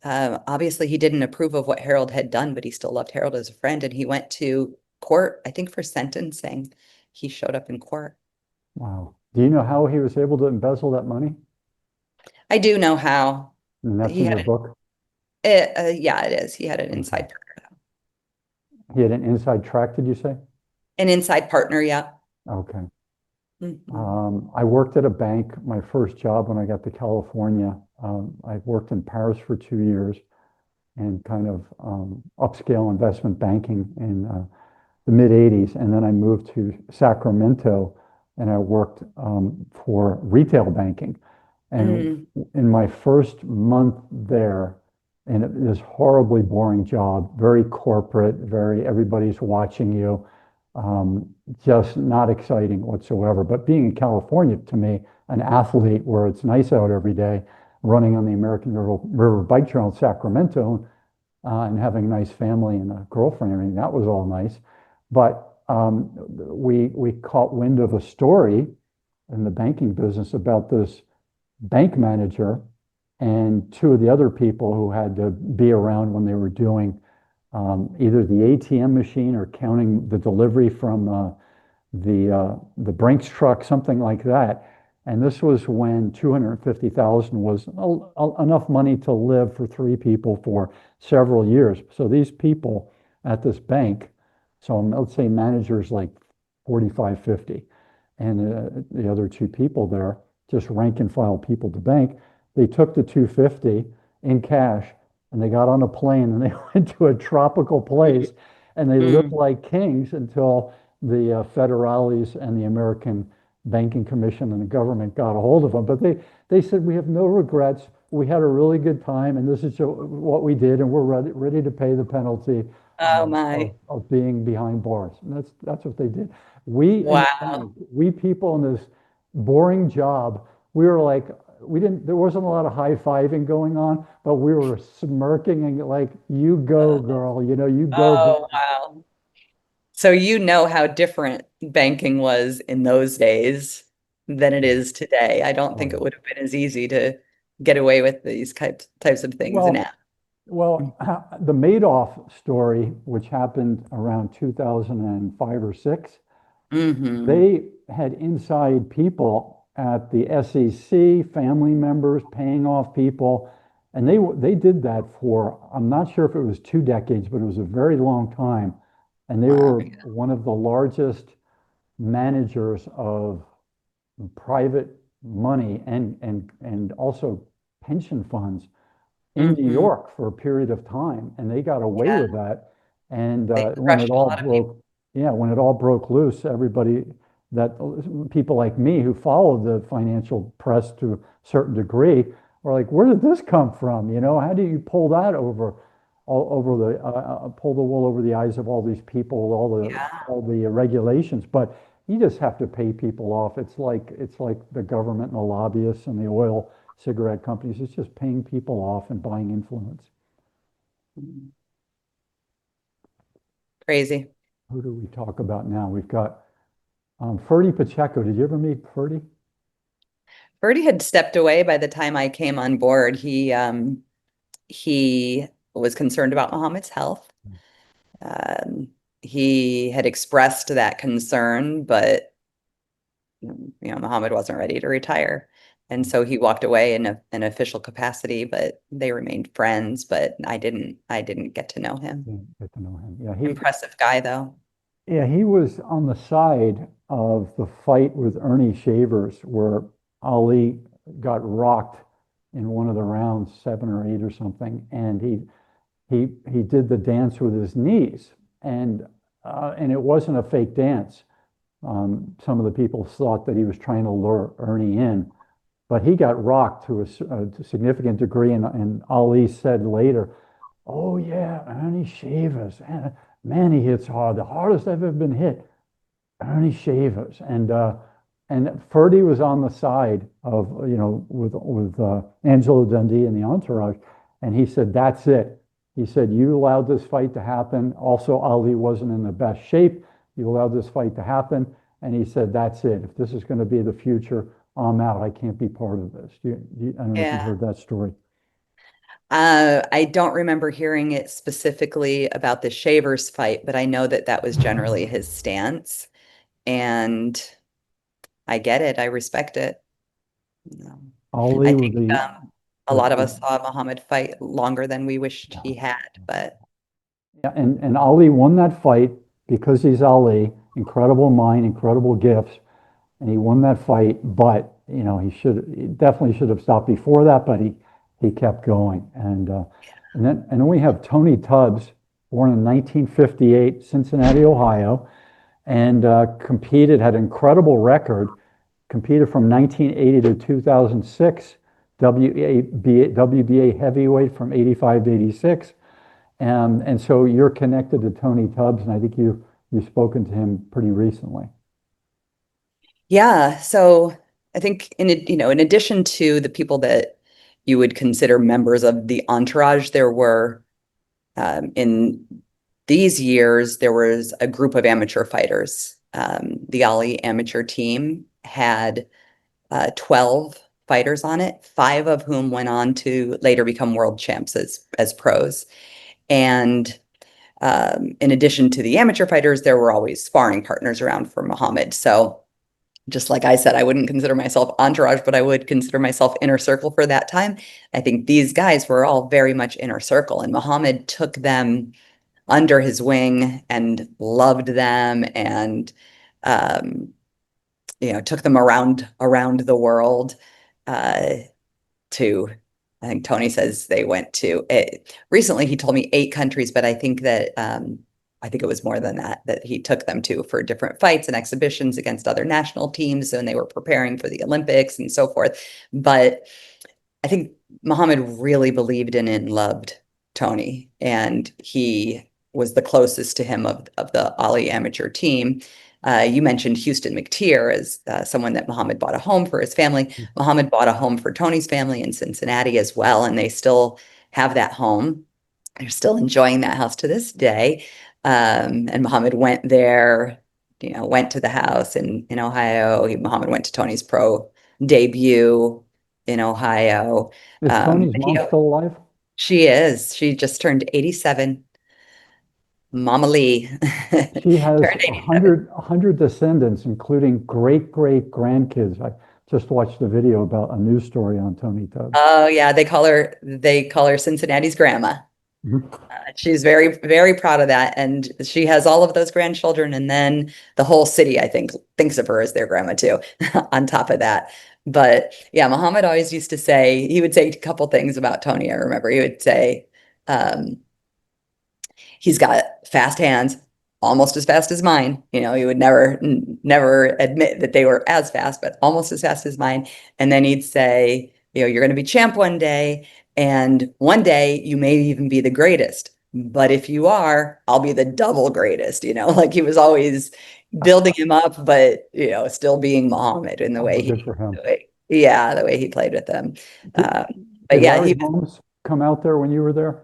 obviously, he didn't approve of what Harold had done, but he still loved Harold as a friend. And he went to court, I think, for sentencing. He showed up in court. wow. Do you know how he was able to embezzle that money? I do know how. And that's He in your had book. yeah, it is. He had an Okay. inside partner. He had an inside track, did you say? An inside partner, yeah. Okay. Mhm. I worked at a bank, my first job when I got to California. I worked in Paris for 2 years and kind of upscale investment banking in the mid 80s. And then I moved to Sacramento and I worked for retail banking. And Mm. in my first month there, and this horribly boring job, very corporate, very everybody's watching you, um, just not exciting whatsoever. But being in California, to me, an athlete where it's nice out every day, running on the American River Bike Trail in Sacramento, and having a nice family and a girlfriend and everything, that was all nice. But we caught wind of a story in the banking business about this bank manager and two of the other people who had to be around when they were doing either the ATM machine or counting the delivery from the Brinks truck, something like that. And this was when 250,000 was enough money to live for three people for several years. So these people at this bank, so let's say managers like 45, 50, and the other two people there, just rank and file people at the bank, they took the 250 in cash and they got on a plane and they went to a tropical place and they lived Mm. like kings until the federales and the American Banking Commission and the government got a hold of them. But they said, we have no regrets. We had a really good time, and this is what we did, and we're ready to pay the penalty Oh my. of being behind bars. And that's what they did. We in the bank, Wow. we people in this boring job, we were like, we didn't, there wasn't a lot of high-fiving going on, but we were smirking and like, you go, girl, you go, Oh, girl. wow. So you know how different banking was in those days than it is today. I don't Oh, think it yeah. would have been as easy to get away with these types of things now. Well, Well, the Madoff story, which happened around 2005 or six, Hmm. they had inside people at the SEC, family members paying off people, And they did that for, I'm not sure if it was 2 decades, but it was a very long time. And they Wow. were one of the largest managers of private money and also pension funds in New Hmm. York for a period of time, and they got away Yeah, with that. And they when it crushed a all lot of people. broke, yeah, when it all broke loose, everybody that people like me who followed the financial press to a certain degree were like, where did this come from? You know, how do you pull that over, all over the pull the wool over the eyes of all these people, Yeah. all the regulations? But you just have to pay people off. It's like the government and the lobbyists and the oil cigarette companies. It's just paying people off and buying influence. Mhm. Crazy. Who do we talk about now? We've got Ferdy Pacheco. Did you ever meet Ferdy? Birdie had stepped away by the time I came on board. He was concerned about Muhammad's health. Um, he had expressed that concern, but Muhammad wasn't ready to retire. And so he walked away in an official capacity, but they remained friends, but I didn't get to know him. Didn't get to know him. Impressive guy though. Yeah, he was on the side of the fight with Ernie Shavers, where Ali got rocked in one of the rounds, 7 or 8 or something, and he did the dance with his knees, and it wasn't a fake dance. Some of the people thought that he was trying to lure Ernie in, but he got rocked to a significant degree, and Ali said later, "Oh yeah, Ernie Shavers, man, he hits hard, the hardest I've ever been hit, Ernie Shavers." And Ferdy was on the side of, with Angelo Dundee and the Entourage, and he said, "That's it." He said, "You allowed this fight to happen. Also, Ali wasn't in the best shape. You allowed this fight to happen." And he said, "That's it. If this is going to be the future, I'm out. I can't be part of this." I don't know if you've Yeah. heard that story. I don't remember hearing it specifically about the Shavers fight, but I know that that was generally his stance. And I get it. I respect it. Um, I Ali with think the, a lot of us saw Muhammad fight longer than we wished he had, but yeah, and Ali won that fight because he's Ali, incredible mind, incredible gifts, and he won that fight. But he definitely should have stopped before that, but he kept going. And then we have Tony Tubbs, born in 1958, Cincinnati, Ohio, and had an incredible record, competed from 1980 to 2006, WBA heavyweight from 85 to 86. And so you're connected to Tony Tubbs, and I think you've spoken to him pretty recently. yeah. So I think in addition to the people that you would consider members of the entourage, there were in these years there was a group of amateur fighters. The Ali amateur team had 12 fighters on it, 5 of whom went on to later become world champs as pros. And in addition to the amateur fighters, there were always sparring partners around for Muhammad. So just like I said, I wouldn't consider myself entourage, but I would consider myself inner circle for that time. I think these guys were all very much inner circle, and Muhammad took them under his wing and loved them and um, took them around the world uh, to I think Tony says they went to it. Recently he told me 8 countries, but I think it was more than that he took them to for different fights and exhibitions against other national teams when they were preparing for the Olympics and so forth. But I think Muhammad really believed in and loved Tony, and he was the closest to him of the Ali amateur team. You mentioned Houston McTeer as someone that Muhammad bought a home for his family. Muhammad bought a home for Tony's family in Cincinnati as well, and they still have that home. They're still enjoying that house to this day. And Muhammad went there, went to the house in Ohio. Muhammad went to Tony's pro debut in Ohio. Is Tony's But mom still alive? she is. She just turned 87. Mama Lee She has turned 87. a hundred descendants, including great great grandkids. just watched the video about a news story on Tony Tubbs. Oh yeah, they call her Cincinnati's grandma. Mhm. She's very, very proud of that. And she has all of those grandchildren. And then the whole city, I think, thinks of her as their grandma too, on top of that. But yeah, Muhammad always used to say, he would say a couple things about Tony. I remember he would say, um, he's got fast hands, almost as fast as mine. He would never admit that they were as fast, but almost as fast as mine. And then he'd say, you're going to be champ one day, and one day you may even be the greatest. But if you are, I'll be the double greatest. Like he was always building him up, but still being Muhammad in the Oh, way good for him. the way he played with them. Did, But did yeah, Larry Holmes come out there when you were there?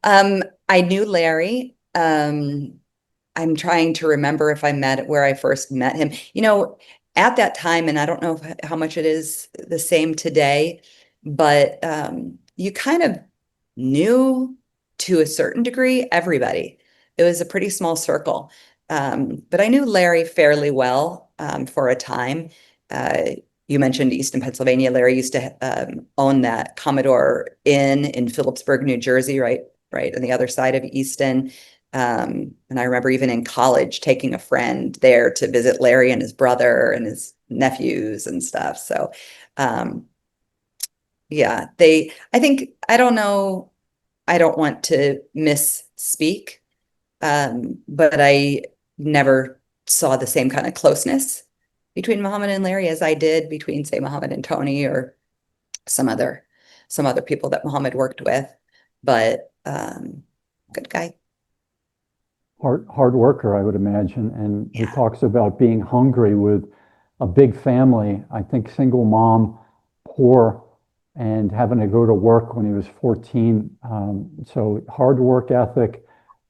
I knew Larry. I'm trying to remember if I met where I first met him. At that time, and I don't know how much it is the same today, but you kind of knew to a certain degree everybody. It was a pretty small circle. But I knew Larry fairly well for a time. Uh, you mentioned Easton, Pennsylvania. Larry used to own that Commodore Inn in Phillipsburg, New Jersey, right on the other side of Easton. And I remember even in college taking a friend there to visit Larry and his brother and his nephews and stuff. So, yeah, I don't know, I don't want to misspeak, but I never saw the same kind of closeness between Muhammad and Larry as I did between, say, Muhammad and Tony or some other people that Muhammad worked with. But good guy. Hard worker, I would imagine. And he Yeah. talks about being hungry with a big family. I think single mom, poor, and having to go to work when he was 14. So hard work ethic,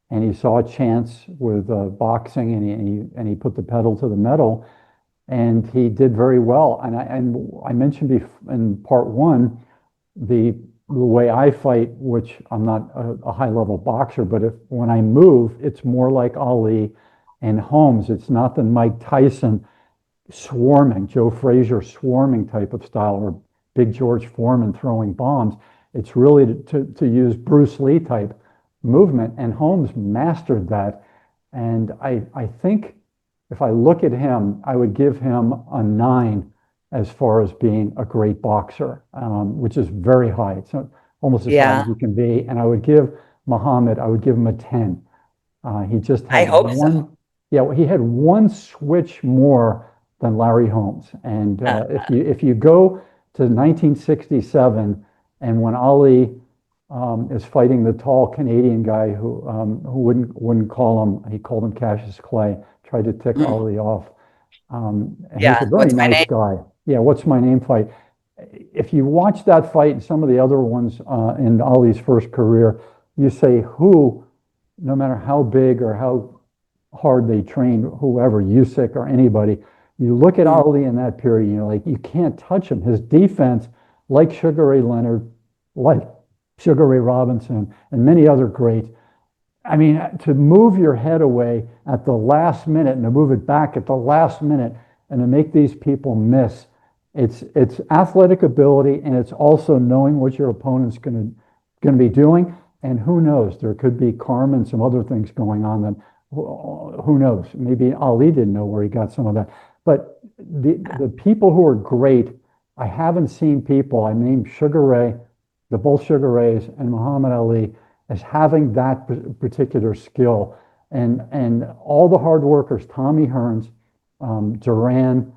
and he saw a chance with boxing, and he put the pedal to the metal, and he did very well. And I mentioned in part one the way I fight, which I'm not a high level boxer, but when I move, it's more like Ali and Holmes. It's not the Mike Tyson swarming, Joe Frazier swarming type of style, or Big George Foreman throwing bombs. It's really to use Bruce Lee type movement, and Holmes mastered that. And I think if I look at him, I would give him a 9 as far as being a great boxer, which is very high. It's almost as high as you can be. And I would give Muhammad, I would give him a 10. He just I had hope so. yeah, he had one switch more than Larry Holmes. And if you go to 1967, and when Ali is fighting the tall Canadian guy who wouldn't call him, he called him Cassius Clay, tried to tick Ali off. And Yeah, he's a very what's my nice name? guy. Yeah, what's my name fight? If you watch that fight and some of the other ones in Ali's first career, you say who, no matter how big or how hard they train, whoever, Usyk or anybody, you look at Ali in that period, you're like, you can't touch him. His defense, like Sugar Ray Leonard, like Sugar Ray Robinson, and many other greats. I mean, to move your head away at the last minute and to move it back at the last minute and to make these people miss, it's athletic ability, and it's also knowing what your opponent's going to be doing. And who knows, there could be karma and some other things going on that who knows, maybe Ali didn't know where he got some of that. But the people who are great, I haven't seen people, I named Sugar Ray, both Sugar Rays and Muhammad Ali, as having that particular skill. And all the hard workers, Tommy Hearns, Durán,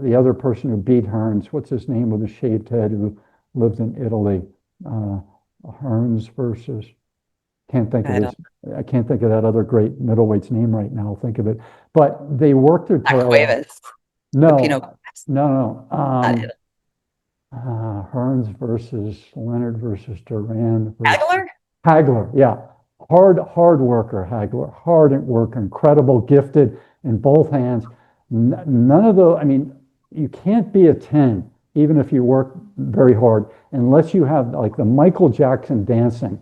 the other person who beat Hearns, what's his name with a shaved head, who lived in Italy, Hearns versus, I can't think of that other great middleweight's name right now. I'll think of it. But they worked their tail off. No, no. Hearns versus Leonard versus Durán. Hagler, yeah. Hard worker, Hagler. Hard worker, incredible, gifted in both hands. None of those, I mean, you can't be a 10, even if you work very hard, unless you have like the Michael Jackson dancing.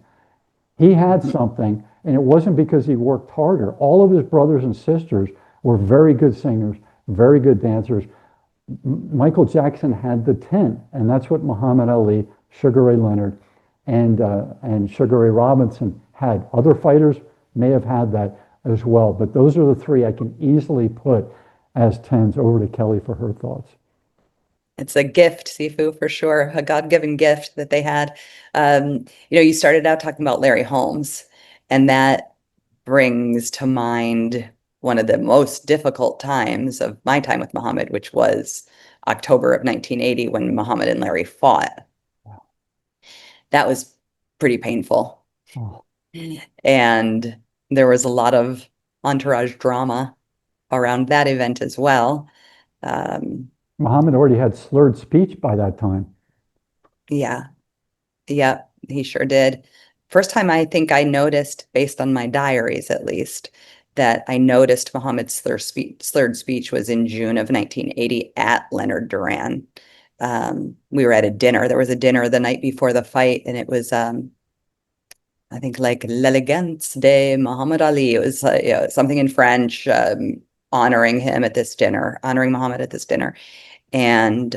He had something, and it wasn't because he worked harder. All of his brothers and sisters were very good singers, very good dancers. Michael Jackson had the 10, and that's what Muhammad Ali, Sugar Ray Leonard, and Sugar Ray Robinson had. Other fighters may have had that as well, but those are the three I can easily put as 10s. Over to Kelly for her thoughts. It's a gift, Sifu, for sure, a God-given gift that they had. You started out talking about Larry Holmes, and that brings to mind one of the most difficult times of my time with Muhammad, which was October of 1980 when Muhammad and Larry fought. That was pretty painful. Oh. And there was a lot of entourage drama around that event as well. Muhammad already had slurred speech by that time. Yeah, he sure did. First time I think I noticed, based on my diaries at least, that I noticed Muhammad's slurred speech was in June of 1980 at Leonard Durán. We were at a dinner. There was a dinner the night before the fight, and it was, I think, like L'Elegance de Muhammad Ali. It was something in French, honoring him at this dinner, honoring Muhammad at this dinner. And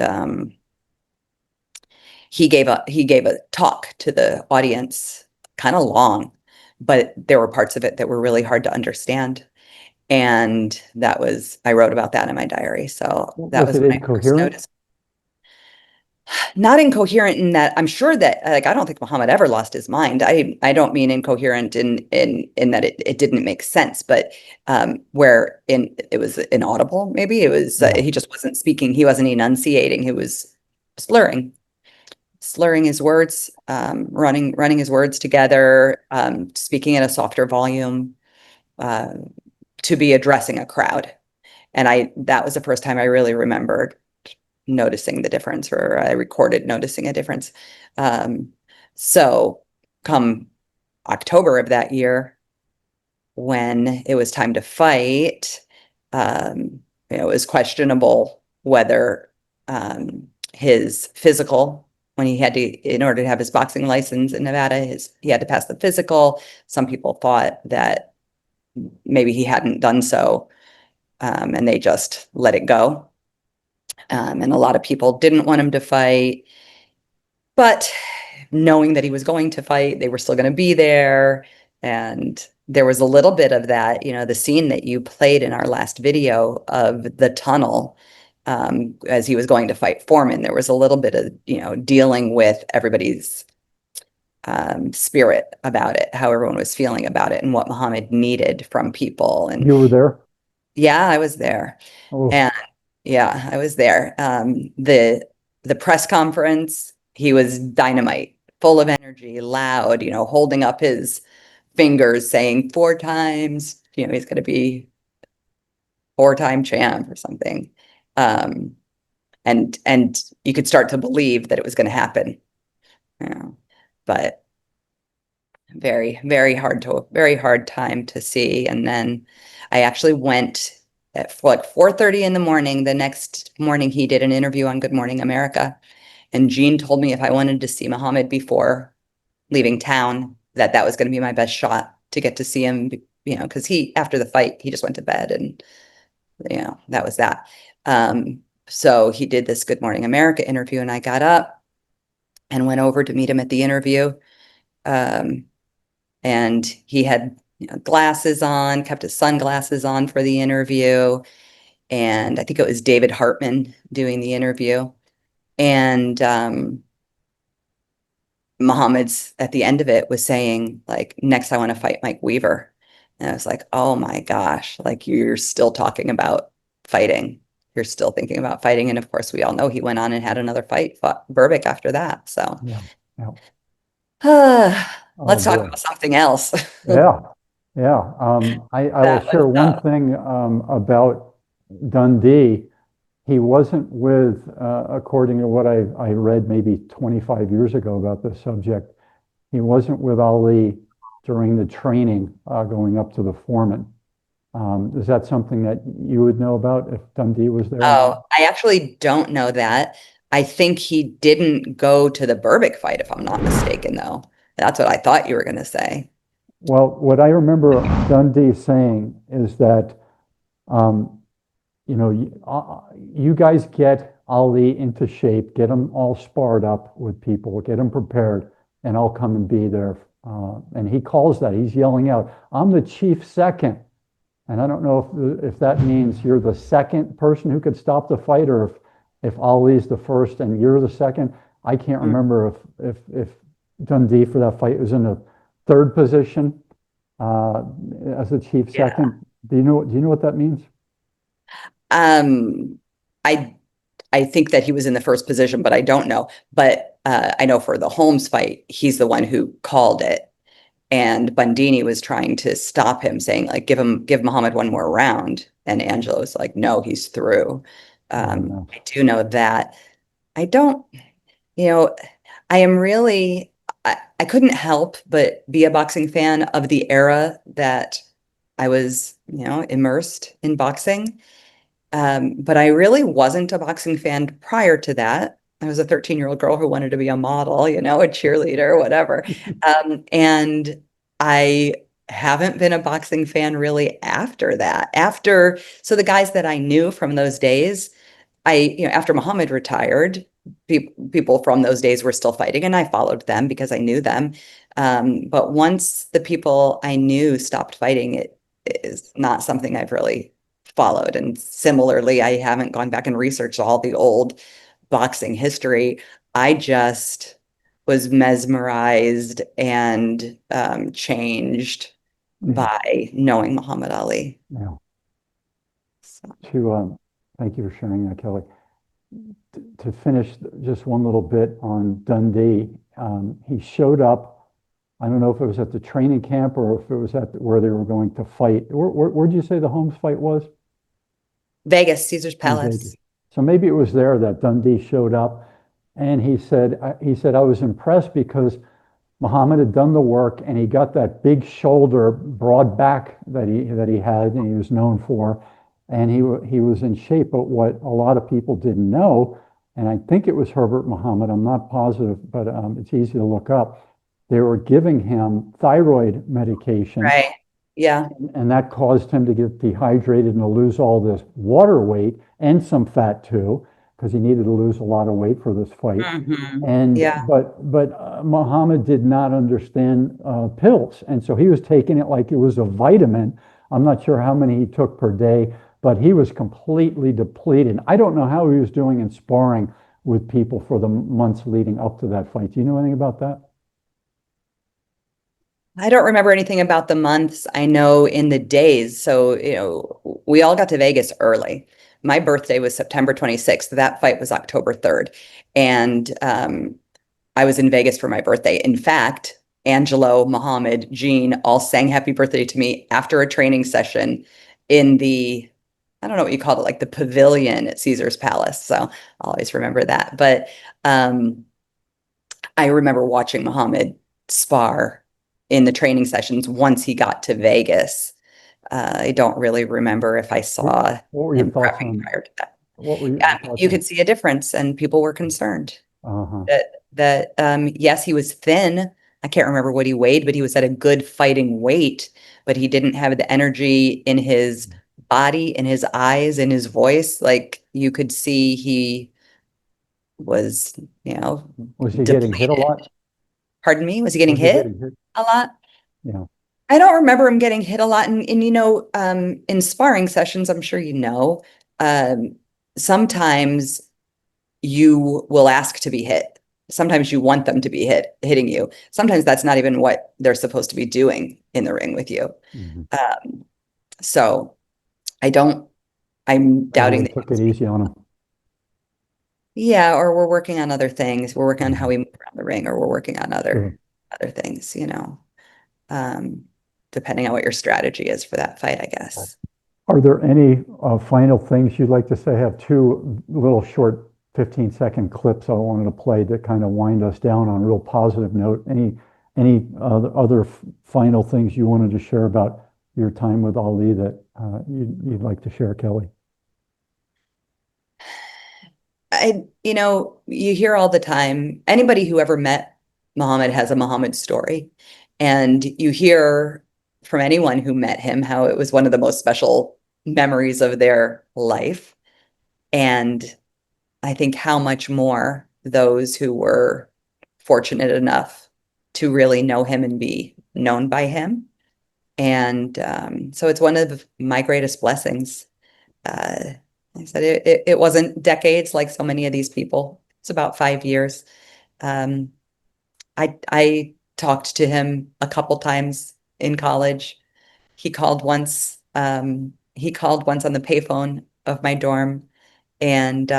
he gave a talk to the audience, kind of long, but there were parts of it that were really hard to understand. And I wrote about that in my diary. So that was it when I first incoherent? noticed. Not incoherent in that I'm sure that, like, I don't think Muhammad ever lost his mind. I don't mean incoherent in that it didn't make sense, but where it was inaudible, maybe it was he just wasn't speaking, he wasn't enunciating, he was slurring his words, running his words together, speaking at a softer volume, to be addressing a crowd. And that was the first time I really remembered noticing the difference, or I recorded noticing a difference. So come October of that year, when it was time to fight, it was questionable whether his physical, when he had to, in order to have his boxing license in Nevada, he had to pass the physical. Some people thought that maybe he hadn't done so, and they just let it go. And a lot of people didn't want him to fight, but knowing that he was going to fight, they were still going to be there. And there was a little bit of that, the scene that you played in our last video of the tunnel, as he was going to fight Foreman. There was a little bit of, dealing with everybody's spirit about it, how everyone was feeling about it, and what Muhammad needed from people. And you were there? Yeah, I was there. Oh. And yeah, I was there. The press conference, he was dynamite, full of energy, loud, holding up his fingers, saying 4 times, he's going to be 4-time champ or something. And you could start to believe that it was going to happen. But very, very hard time to see. And then I actually went at 4:30 in the morning. The next morning, he did an interview on Good Morning America. And Gene told me if I wanted to see Muhammad before leaving town, that was going to be my best shot to get to see him, because after the fight, he just went to bed, and, that was that. So he did this Good Morning America interview, and I got up and went over to meet him at the interview. And he had glasses on, kept his sunglasses on for the interview. And I think it was David Hartman doing the interview. And Muhammad's, at the end of it, was saying, like, next I want to fight Mike Weaver. And I was like, oh my gosh, like, you're still talking about fighting. You're still thinking about fighting. And of course, we all know he went on and had another fight, fought Berbick after that. So let's talk about something else. Yeah. I will share one thing about Dundee. He wasn't with, according to what I read maybe 25 years ago about this subject, he wasn't with Ali during the training going up to the Foreman. Is that something that you would know about if Dundee was there? Oh, I actually don't know that. I think he didn't go to the Berbick fight, if I'm not mistaken, though. That's what I thought you were going to say. Well, what I remember Dundee saying is that you guys get Ali into shape, get him all sparred up with people, get him prepared, and I'll come and be there. And he calls that, he's yelling out, I'm the chief second. And I don't know if that means you're the second person who could stop the fight, or if Ali's the first and you're the second. I can't remember if Dundee for that fight was in the third position as the chief second. Do you know what that means? I think that he was in the first position, but I don't know. But I know for the Holmes fight, he's the one who called it. And Bundini was trying to stop him, saying, like, give Muhammad one more round. And Angelo was like, no, he's through. I do know that. I don't, I am really, I couldn't help but be a boxing fan of the era that I was, immersed in boxing. But I really wasn't a boxing fan prior to that. I was a 13-year-old girl who wanted to be a model, a cheerleader, whatever. And I haven't been a boxing fan really after that. So the guys that I knew from those days, after Muhammad retired, people from those days were still fighting, and I followed them because I knew them. But once the people I knew stopped fighting, it is not something I've really followed. And similarly, I haven't gone back and researched all the old boxing history. I just was mesmerized and changed by knowing Muhammad Ali. Yeah. So. Thank you for sharing that, Kelly. To finish just one little bit on Dundee, he showed up. I don't know if it was at the training camp or if it was at where they were going to fight. Where'd you say the Holmes fight was? Vegas, Caesar's Palace. Vegas. So maybe it was there that Dundee showed up, and he said I was impressed because Muhammad had done the work and he got that big shoulder, broad back that he had and he was known for, and he was in shape. But what a lot of people didn't know, and I think it was Herbert Muhammad, I'm not positive, but it's easy to look up. They were giving him thyroid medication. Right. Yeah. And that caused him to get dehydrated and to lose all this water weight and some fat too, because he needed to lose a lot of weight for this fight. And but Muhammad did not understand pills, and so he was taking it like it was a vitamin. I'm not sure how many he took per day, but he was completely depleted. I don't know how he was doing in sparring with people for the months leading up to that fight. Do you know anything about that? I don't remember anything about the months. I know in the days. So, we all got to Vegas early. My birthday was September 26th. That fight was October 3rd. And I was in Vegas for my birthday. In fact, Angelo, Muhammad, Jean all sang happy birthday to me after a training session in the, I don't know what you called it, like the pavilion at Caesar's Palace. So I'll always remember that. But I remember watching Muhammad spar in the training sessions once he got to Vegas. I don't really remember if I saw him prepping prior to that. What were you could see a difference, and people were concerned that yes, he was thin. I can't remember what he weighed, but he was at a good fighting weight, but he didn't have the energy in his body, in his eyes, in his voice. Like, you could see he was, was he getting hit a lot? Pardon me? Was he getting hit a lot? Yeah. I don't remember him getting hit a lot. And in sparring sessions, I'm sure sometimes you will ask to be hit. Sometimes you want them to be hitting you. Sometimes that's not even what they're supposed to be doing in the ring with you. So I'm doubting that took it easy on him. Yeah, or we're working on other things. We're working on how we move around the ring, or we're working on other things, depending on what your strategy is for that fight, I guess. Are there any final things you'd like to say? I have two little short 15-second clips I wanted to play to kind of wind us down on a real positive note. Any other final things you wanted to share about your time with Ali that you'd like to share, Kelly? You hear all the time, anybody who ever met Muhammad has a Muhammad story. And you hear from anyone who met him how it was one of the most special memories of their life. And I think how much more those who were fortunate enough to really know him and be known by him. And so it's one of my greatest blessings. I said it wasn't decades like so many of these people. It's about 5 years. I talked to him a couple times in college. He called once. He called once on the payphone of my dorm, and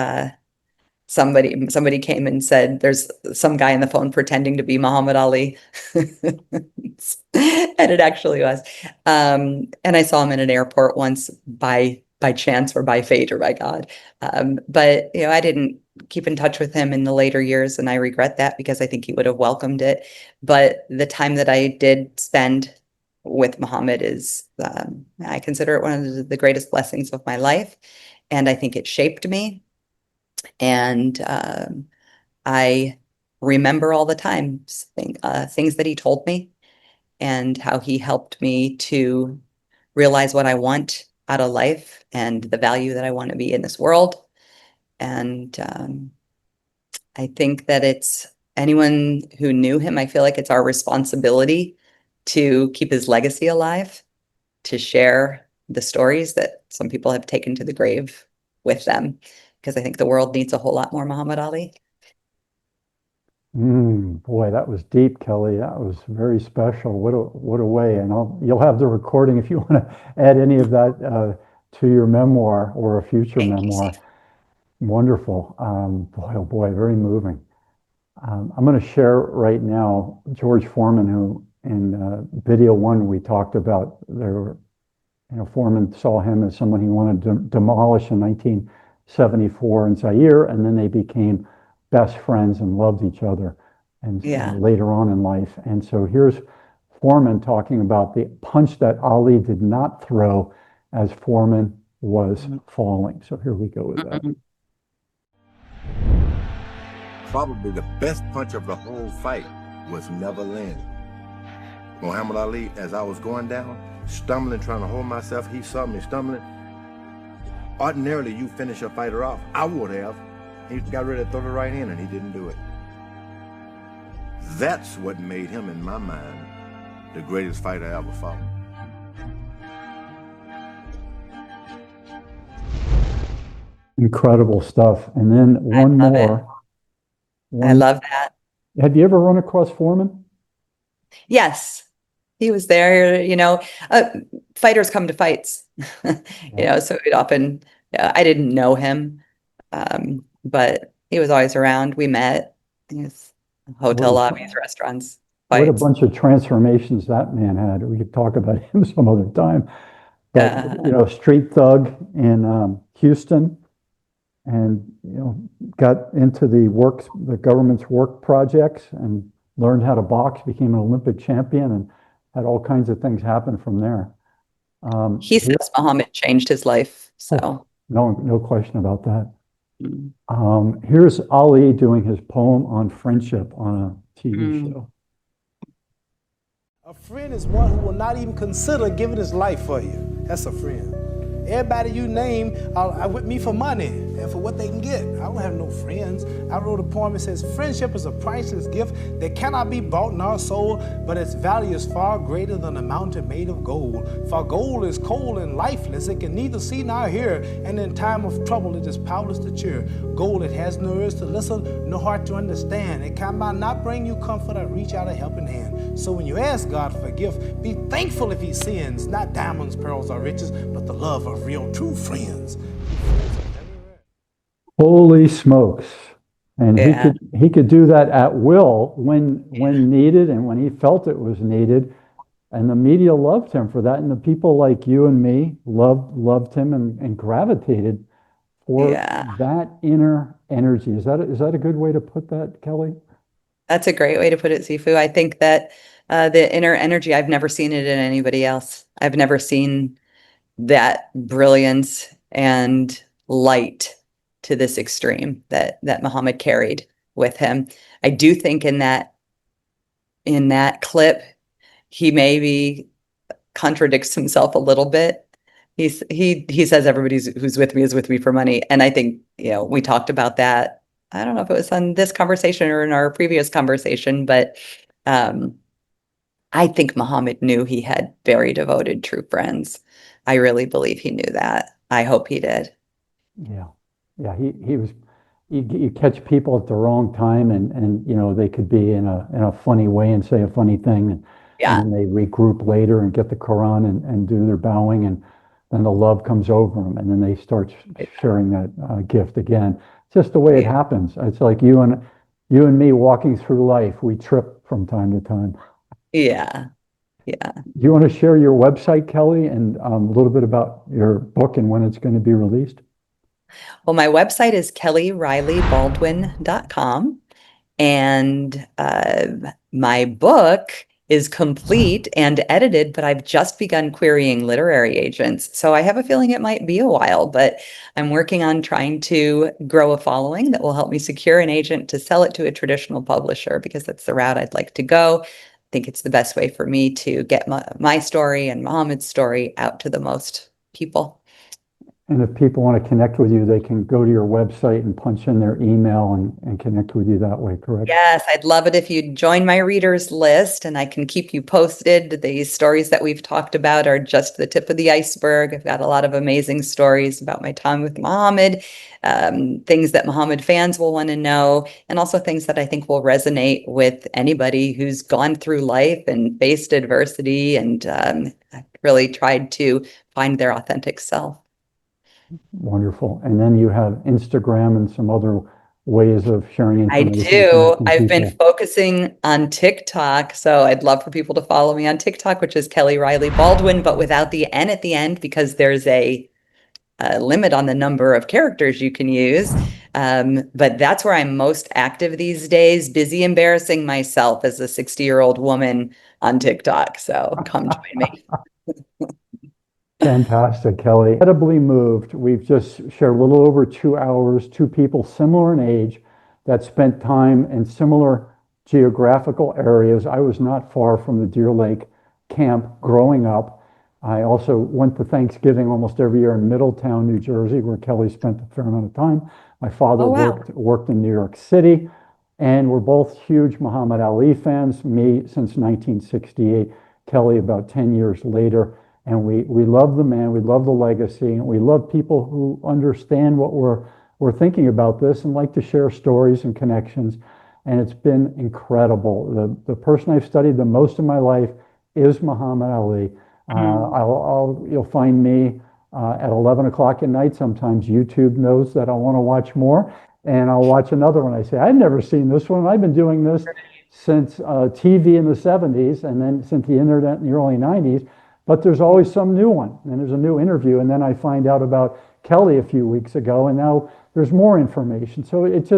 somebody came and said, "There's some guy on the phone pretending to be Muhammad Ali," and it actually was. And I saw him in an airport once by chance or by fate or by God. But I didn't keep in touch with him in the later years, and I regret that because I think he would have welcomed it. But the time that I did spend with Muhammad is, I consider it one of the greatest blessings of my life, and I think it shaped me. And I remember all the time things that he told me and how he helped me to realize what I want out of life and the value that I want to be in this world. And I think that it's anyone who knew him, I feel like it's our responsibility to keep his legacy alive, to share the stories that some people have taken to the grave with them, because I think the world needs a whole lot more Muhammad Ali. Boy, that was deep, Kelly. That was very special. What a way. And you'll have the recording if you want to add any of that to your memoir or a future Thank you, memoir. Steve. Wonderful. Boy, oh boy, very moving. I'm going to share right now George Foreman, who in video one we talked about. Foreman saw him as someone he wanted to demolish in 1974 in Zaire, and then they became best friends and loved each other and later on in life. And so here's Foreman talking about the punch that Ali did not throw as Foreman was falling. So here we go with that. Probably the best punch of the whole fight was never landed. Muhammad Ali, as I was going down, stumbling, trying to hold myself, he saw me stumbling. Ordinarily, you finish a fighter off. I would have. He got ready to throw the right hand and he didn't do it. That's what made him, in my mind, the greatest fighter I ever fought. Incredible stuff. And then one more. I love that. Have you ever run across Foreman? Yes, he was there. Fighters come to fights. So it often. I didn't know him, but he was always around. We met. Hotel lobbies, restaurants, fights. What a bunch of transformations that man had. We could talk about him some other time. But street thug in Houston, and got into the government's work projects and learned how to box, became an Olympic champion, and had all kinds of things happen from there. He says Muhammad changed his life. So no question about that. Here's Ali doing his poem on friendship on a TV show. A friend is one who will not even consider giving his life for you. That's a friend. Everybody you name are with me for money and for what they can get. I don't have no friends. I wrote a poem that says, friendship is a priceless gift that cannot be bought nor sold, but its value is far greater than a mountain made of gold. For gold is cold and lifeless. It can neither see nor hear, and in time of trouble it is powerless to cheer. Gold, it has no ears to listen, no heart to understand. It cannot not bring you comfort or reach out a helping hand. So when you ask God for a gift, be thankful if he sends, not diamonds, pearls, or riches, but the love of real, true friends. Holy smokes. And he could do that at will when needed and when he felt it was needed. And the media loved him for that. And the people like you and me loved him and gravitated for that inner energy. Is that a good way to put that, Kelly? That's a great way to put it, Sifu. I think that the inner energy, I've never seen it in anybody else. I've never seen that brilliance and light to this extreme that Muhammad carried with him. I do think in that clip, he maybe contradicts himself a little bit, He says everybody who's with me is with me for money. And I think, we talked about that. I don't know if it was on this conversation or in our previous conversation, but I think Muhammad knew he had very devoted true friends. I really believe he knew that. I hope he did. Yeah. Yeah. He was, you catch people at the wrong time and they could be in a funny way and say a funny thing. And Yeah. then they regroup later and get the Quran and do their bowing. And then the love comes over them. And then they start sharing that gift again. It's just the way it happens. It's like you and me walking through life. We trip from time to time. Yeah. Yeah. Do you want to share your website, Kelly, and a little bit about your book and when it's going to be released? Well, my website is kellyreillybaldwin.com. And my book is complete and edited, but I've just begun querying literary agents. So I have a feeling it might be a while, but I'm working on trying to grow a following that will help me secure an agent to sell it to a traditional publisher, because that's the route I'd like to go. I think it's the best way for me to get my story and Muhammad's story out to the most people. And if people want to connect with you, they can go to your website and punch in their email and connect with you that way, correct? Yes, I'd love it if you'd join my readers list, and I can keep you posted. The stories that we've talked about are just the tip of the iceberg. I've got a lot of amazing stories about my time with Muhammad, things that Muhammad fans will want to know, and also things that I think will resonate with anybody who's gone through life and faced adversity and really tried to find their authentic self. Wonderful. And then you have Instagram and some other ways of sharing I information. do. connecting I've been people. focusing on TikTok, so I'd love for people to follow me on TikTok, which is Kelly Reilly Baldwin, but without the N at the end, because there's a limit on the number of characters you can use. But that's where I'm most active these days, busy embarrassing myself as a 60-year-old woman on TikTok. So come join me. Fantastic, Kelly. Incredibly moved. We've just shared a little over 2 hours, two people similar in age that spent time in similar geographical areas. I was not far from the Deer Lake camp growing up. I also went to Thanksgiving almost every year in Middletown, New Jersey, where Kelly spent a fair amount of time. My father worked in New York City, and we're both huge Muhammad Ali fans, me since 1968, Kelly about 10 years later. And we love the man, we love the legacy, and we love people who understand what we're thinking about this and like to share stories and connections. And it's been incredible. The person I've studied the most in my life is Muhammad Ali. You'll find me at 11 o'clock at night. Sometimes YouTube knows that I want to watch more, and I'll watch another one. I say, I've never seen this one. I've been doing this since TV in the 70s, and then since the internet in the early 90s. But there's always some new one, and there's a new interview, and then I find out about Kelly a few weeks ago, and now there's more information. So it's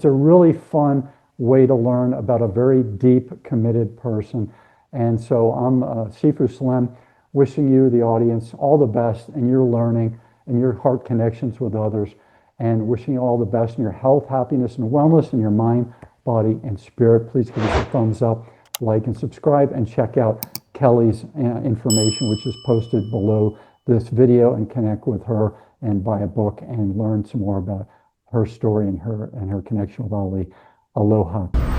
a really fun way to learn about a very deep, committed person. And so I'm Sifu Slem, wishing you, the audience, all the best in your learning and your heart connections with others, and wishing you all the best in your health, happiness, and wellness in your mind, body, and spirit. Please give us a thumbs up, like, and subscribe, and check out Kelly's information, which is posted below this video, and connect with her and buy a book and learn some more about her story and her connection with Ali. Aloha.